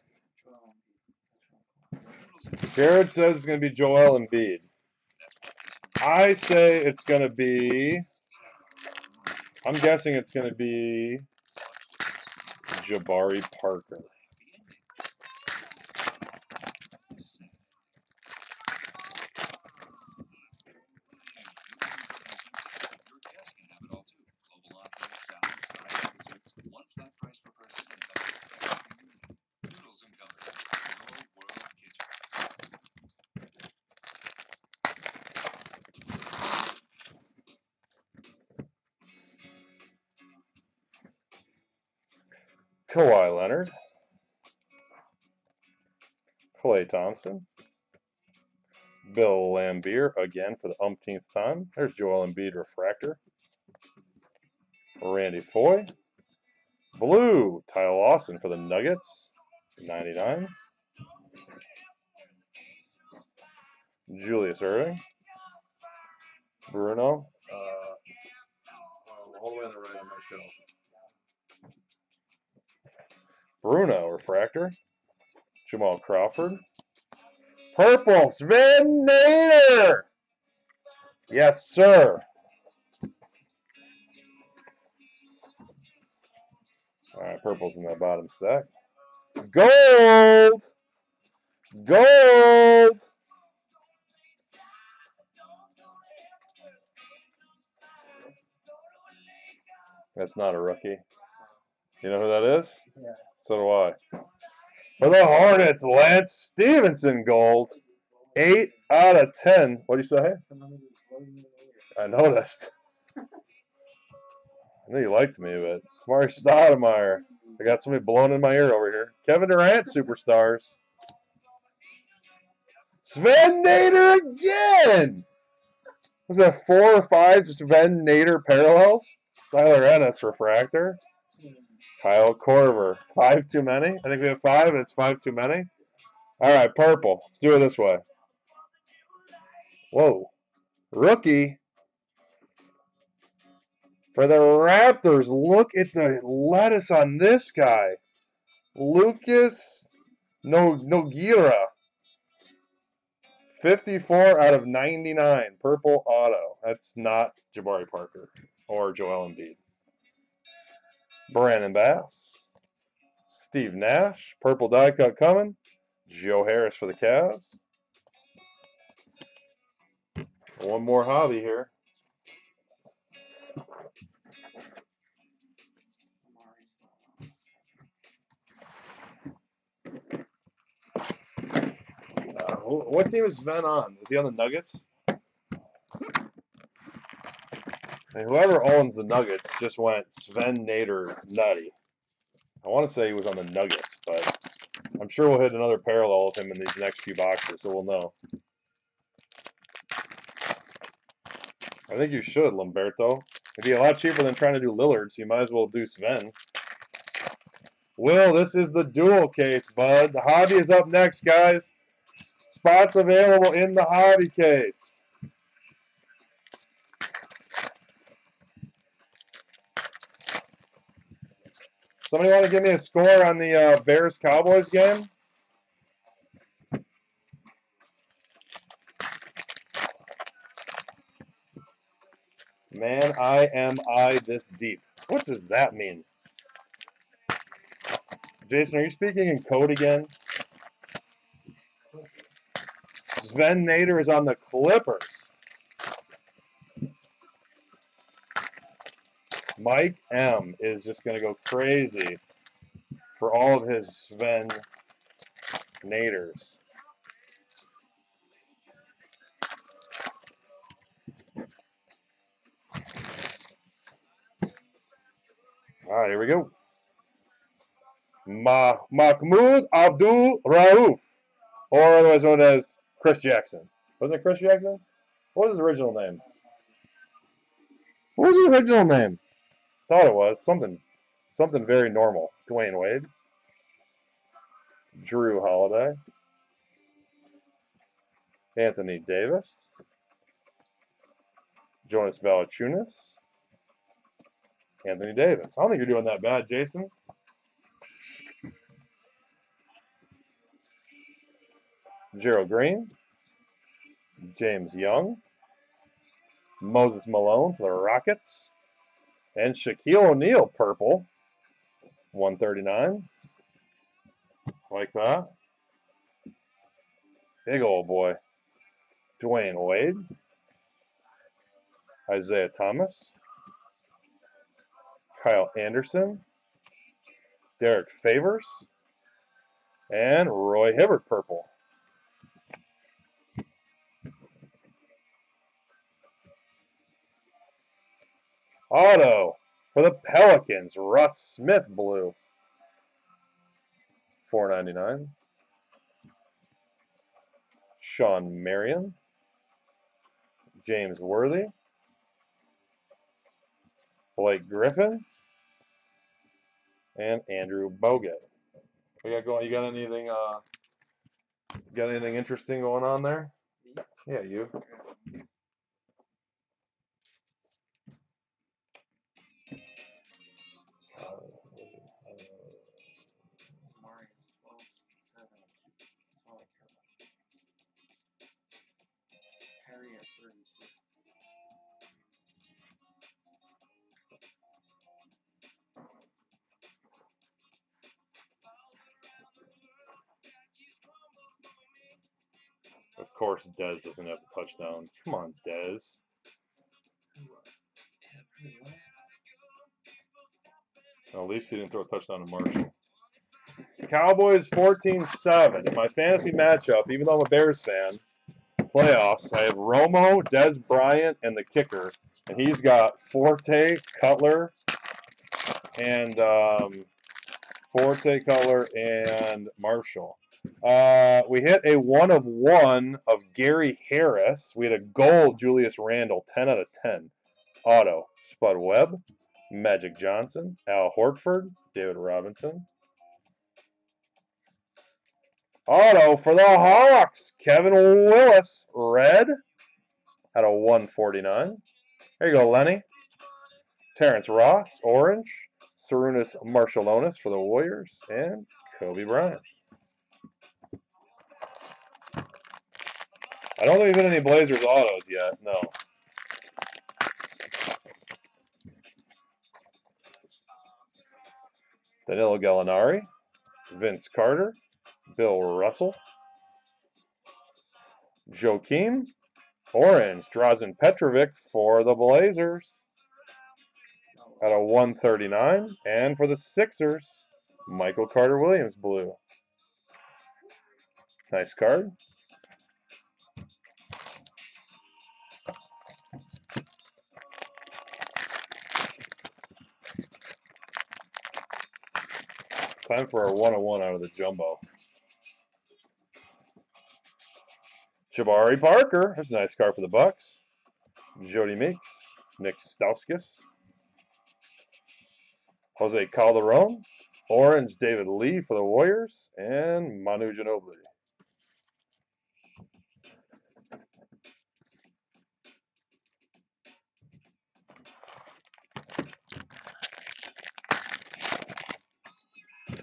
Jared says it's going to be Joel Embiid. I say it's going to be, I'm guessing it's going to be Jabari Parker. Kawhi Leonard. Klay Thompson. Bill Laimbeer again for the umpteenth time. There's Joel Embiid refractor. Randy Foye. Blue, Ty Lawson for the Nuggets, 99. Julius Erving. Bruno. All the way on the right on my shelf. Bruno refractor. Jamal Crawford. Purple, Sven Nader. Yes, sir. All right, purple's in that bottom stack. Gold. Gold. That's not a rookie. You know who that is? Yeah. So do I. For the Hornets, Lance Stevenson gold. 8 out of 10. What do you say? I noticed. I knew you liked me, but Mark Stoudemire. I got somebody blowing in my ear over here. Kevin Durant superstars. Sven Nader again. Was that 4 or 5 Sven Nader parallels? Tyler Ennis refractor. Kyle Korver. 5 too many. I think we have 5 and it's 5 too many. All right, purple. Let's do it this way. Whoa. Rookie. For the Raptors, look at the lettuce on this guy. Lucas Nogueira. 54 out of 99. Purple auto. That's not Jabari Parker or Joel Embiid. Brandon Bass. Steve Nash. Purple die cut coming. Joe Harris for the Cavs. One more hobby here. What team is Sven on? Is he on the Nuggets? And whoever owns the Nuggets just went Sven Nader nutty. I want to say he was on the Nuggets, but I'm sure we'll hit another parallel with him in these next few boxes, so we'll know. I think you should, Lamberto. It'd be a lot cheaper than trying to do Lillard, so you might as well do Sven. Will, this is the dual case, bud. The hobby is up next, guys. Spots available in the hobby case. Somebody want to give me a score on the Bears-Cowboys game? Man, am I this deep. What does that mean? Jason, are you speaking in code again? Sven Nader is on the Clippers. Mike M is just going to go crazy for all of his Sven Naders. All right, here we go. Mahmoud Abdul Rauf, or otherwise known as Chris Jackson. Wasn't it Chris Jackson? What was his original name? What was his original name? Thought it was something very normal. Dwayne Wade, Drew Holiday, Anthony Davis, Jonas Valanciunas, Anthony Davis. I don't think you're doing that bad, Jason. Gerald Green, James Young, Moses Malone for the Rockets, and Shaquille O'Neal purple, 139. Like that. Big old boy. Dwayne Wade, Isaiah Thomas, Kyle Anderson, Derek Favors, and Roy Hibbert purple. Auto for the Pelicans, Russ Smith blue, $4.99. Sean Marion, James Worthy, Blake Griffin, and Andrew Bogut. You got anything? Got anything interesting going on there? Yeah, you. Of course, Dez doesn't have the touchdown. Come on, Dez. Well, at least he didn't throw a touchdown to Marshall. Cowboys 14-7. My fantasy matchup, even though I'm a Bears fan, playoffs, I have Romo, Dez Bryant, and the kicker. And he's got Forte, Cutler, and Marshall. We hit a 1 of 1 of Gary Harris. We had a gold Julius Randle, 10 out of 10. Auto, Spud Webb, Magic Johnson, Al Hortford, David Robinson. Auto for the Hawks, Kevin Willis, red, out of 149. There you go, Lenny. Terrence Ross, orange. Sarunas Marshalonis for the Warriors, and Kobe Bryant. I don't think there's been any Blazers autos yet, no. Danilo Gallinari, Vince Carter, Bill Russell, Joakim, orange, Drazen Petrovic for the Blazers, out of 139. And for the Sixers, Michael Carter-Williams, blue. Nice card. Time for our 101 out of the jumbo. Jabari Parker, that's a nice card for the Bucks. Jody Meeks, Nick Stauskas, Jose Calderon, orange David Lee for the Warriors, and Manu Ginobili.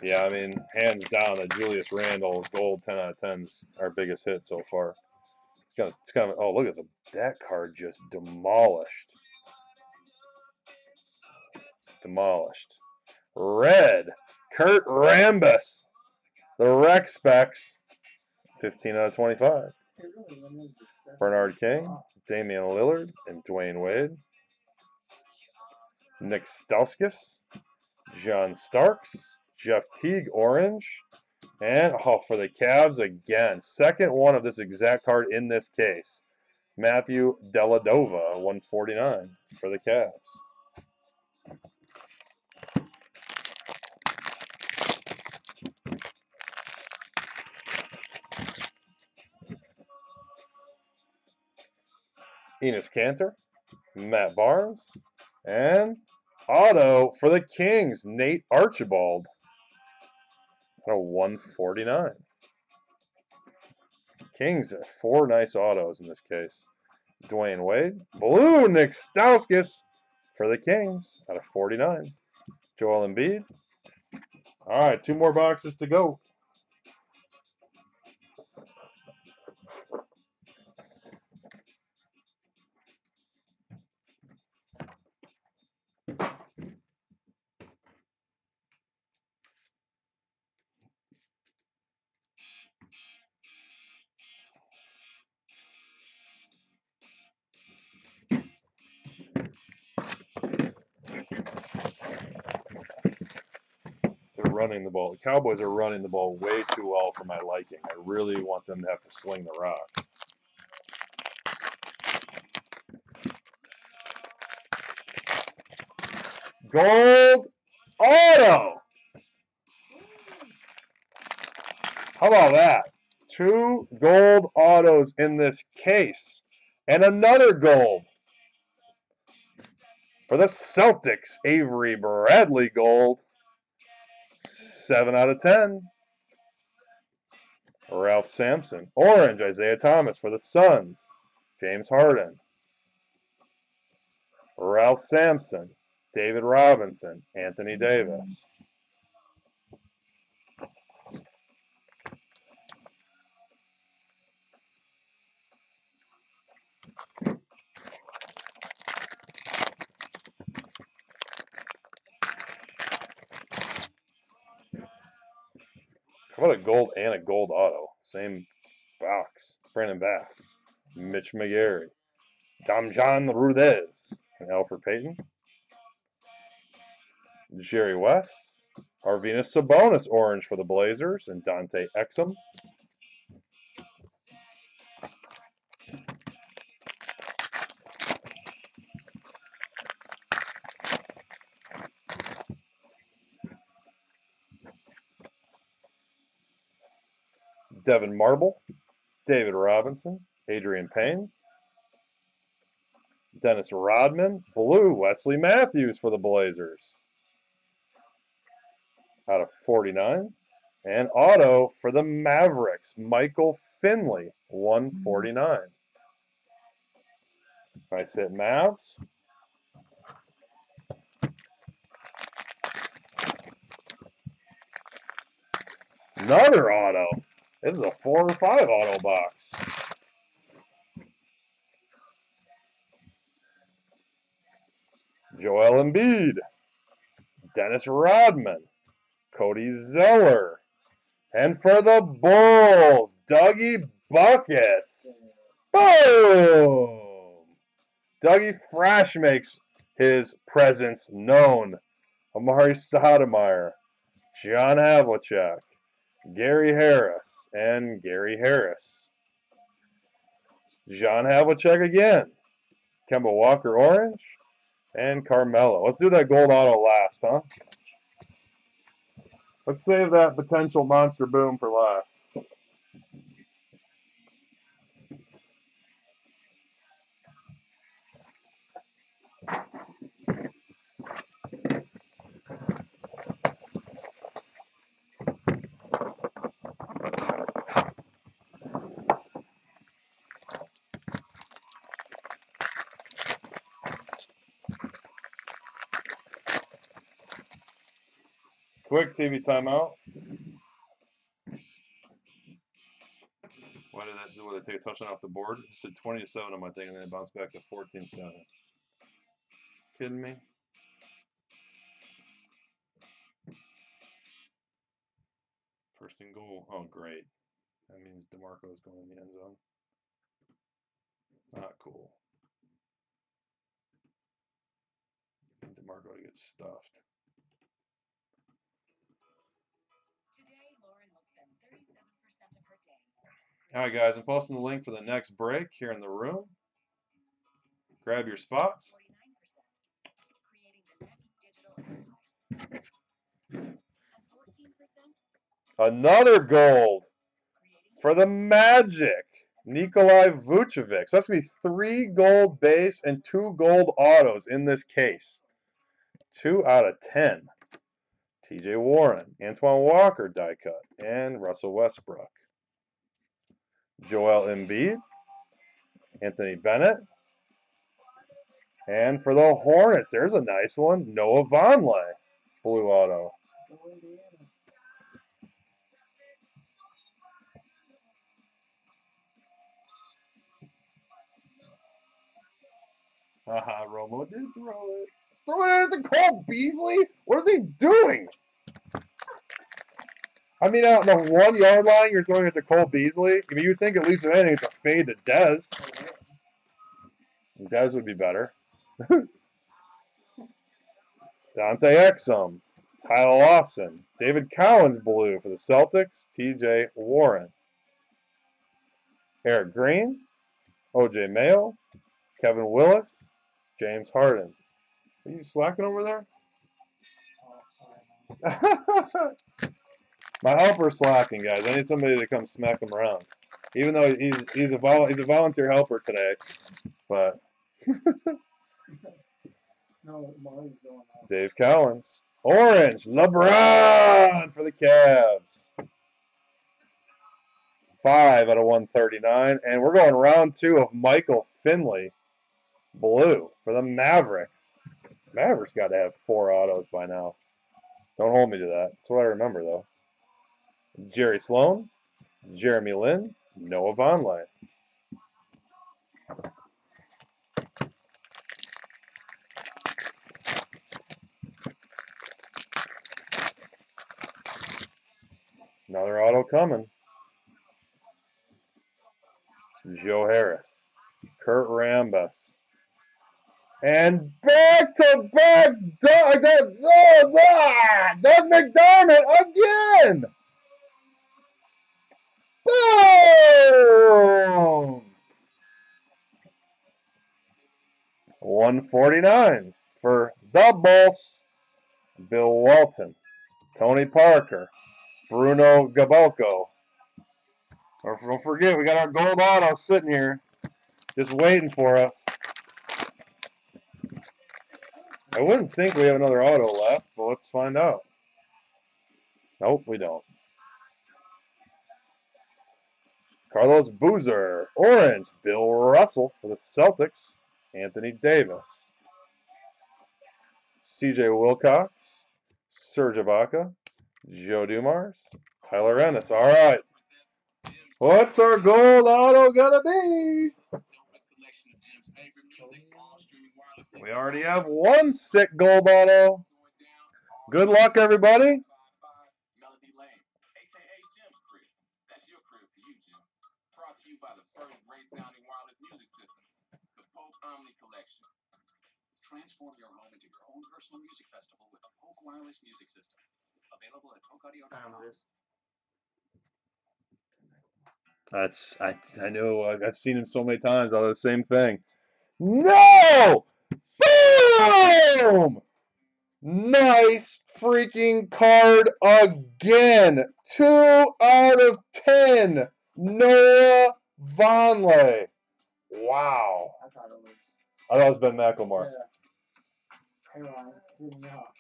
Yeah, I mean, hands down, that Julius Randle gold 10 out of 10's our biggest hit so far. It's kind of oh, look at that card just demolished. Demolished. Red, Kurt Rambis, the Rec Specs, 15 out of 25. Bernard King, Damian Lillard, and Dwayne Wade. Nick Stauskas, John Starks, Jeff Teague, orange. And for the Cavs again, second one of this exact card in this case. Matthew Dellavedova, 149 for the Cavs. Enes Kanter, Matt Barnes, and auto for the Kings, Nate Archibald, at a 149. Kings, 4 nice autos in this case. Dwayne Wade, blue Nick Stauskas for the Kings, out of 49. Joel Embiid. All right, 2 more boxes to go. They're running the ball. The Cowboys are running the ball way too well for my liking. I really want them to have to swing the rock. Gold auto. How about that? 2 gold autos in this case. And another gold. For the Celtics, Avery Bradley gold. 7 out of 10. Ralph Sampson. Orange, Isaiah Thomas for the Suns. James Harden. Ralph Sampson. David Robinson. Anthony Davis. How about a gold and a gold auto? Same box. Brandon Bass. Mitch McGarry. Damjan Rudez. And Alfred Payton. Jerry West. Arvinas Sabonis, orange for the Blazers. And Dante Exum. Devin Marble. David Robinson. Adrian Payne. Dennis Rodman. Blue, Wesley Matthews for the Blazers. Out of 49. And auto for the Mavericks, Michael Finley, 149. Nice hit, Mavs. Another auto. This is a 4 or 5 auto box. Joel Embiid, Dennis Rodman, Cody Zeller, and for the Bulls, Dougie Buckets. Boom! Dougie Fresh makes his presence known. Amari Stoudemire, John Havlicek, Gary Harris, and Gary Harris. John Havlicek again. Kemba Walker orange, and Carmelo. Let's do that gold auto last, huh? Let's save that potential monster boom for last. Quick TV timeout. Why did that do? They take a touchdown off the board? It said 20-7 on my thing, and then it bounced back to 14-7. Kidding me? First and goal. Oh, great. That means DeMarco is going in the end zone. Not cool. DeMarco gets stuffed. Today, Lauren will spend 37% of her day. All right, guys, I'm posting the link for the next break here in the room. Grab your spots. Another gold for the Magic, Nikolai Vucevic. So that's going to be 3 gold base and 2 gold autos in this case. 2 out of 10. TJ Warren, Antoine Walker die cut, and Russell Westbrook. Joel Embiid, Anthony Bennett. And for the Hornets, there's a nice one. Noah Vonleh, blue auto. Haha, Romo did throw it. Throw it at the Cole Beasley? What is he doing? I mean, out the 1 yard line, you're throwing it to Cole Beasley. I mean, you'd think at least if anything, it's a fade to Dez. Dez would be better. Dante Exum, Tyler Lawson, David Collins blue for the Celtics, TJ Warren. Eric Green, OJ Mayo, Kevin Willis, James Harden. Are you slacking over there? My helper's slacking, guys. I need somebody to come smack him around. Even though he's a volunteer helper today, but Dave Collins, orange, LeBron for the Cavs. 5 out of 139, and we're going round 2 of Michael Finley, blue for the Mavericks. Mavericks got to have 4 autos by now. Don't hold me to that. That's what I remember, though. Jerry Sloan, Jeremy Lin, Noah Vonleh. Another auto coming. Joe Harris, Kurt Rambis. And back-to-back Doug McDermott again! Boom! 149 for the Bulls. Bill Walton, Tony Parker, Bruno Gabalco. Don't forget, we got our gold auto sitting here, just waiting for us. I wouldn't think we have another auto left, but let's find out. Nope, we don't. Carlos Boozer. Orange, Bill Russell for the Celtics. Anthony Davis. C.J. Wilcox. Serge Ibaka. Joe Dumars. Tyler Ennis. All right. What's our gold auto gonna be? We already have one sick gold auto. Good luck, everybody. Transform your home into your own personal music festival with a Polk wireless music system. Available at polkaudio.com. I know I've seen him so many times. All the same thing. No! Boom! Nice freaking card again. 2 out of 10. Noah Vonleh. Wow. I thought it was. I thought it was Ben McLemore. Yeah.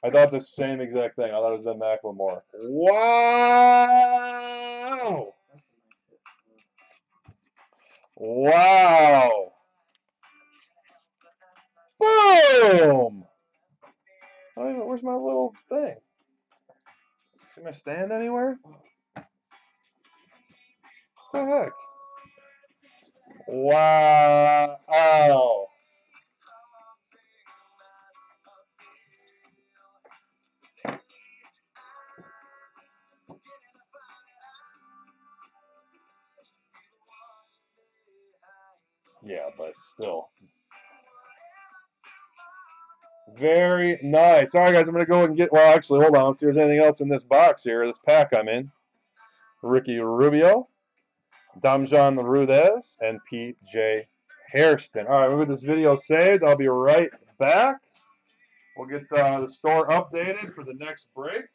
I thought the same exact thing. I thought it was Ben McLemore. Wow. That's a nice hit. Wow. Boom. Where's my little thing? See my stand anywhere? What the heck? Wow. Yeah, but still. Very nice. All right, guys, I'm going to go and get, well, actually, hold on. Let's see if there's anything else in this box here, this pack I'm in. Ricky Rubio, Damjan Rudez, and P.J. Hairston. All right, we'll get this video saved. I'll be right back. We'll get the store updated for the next break.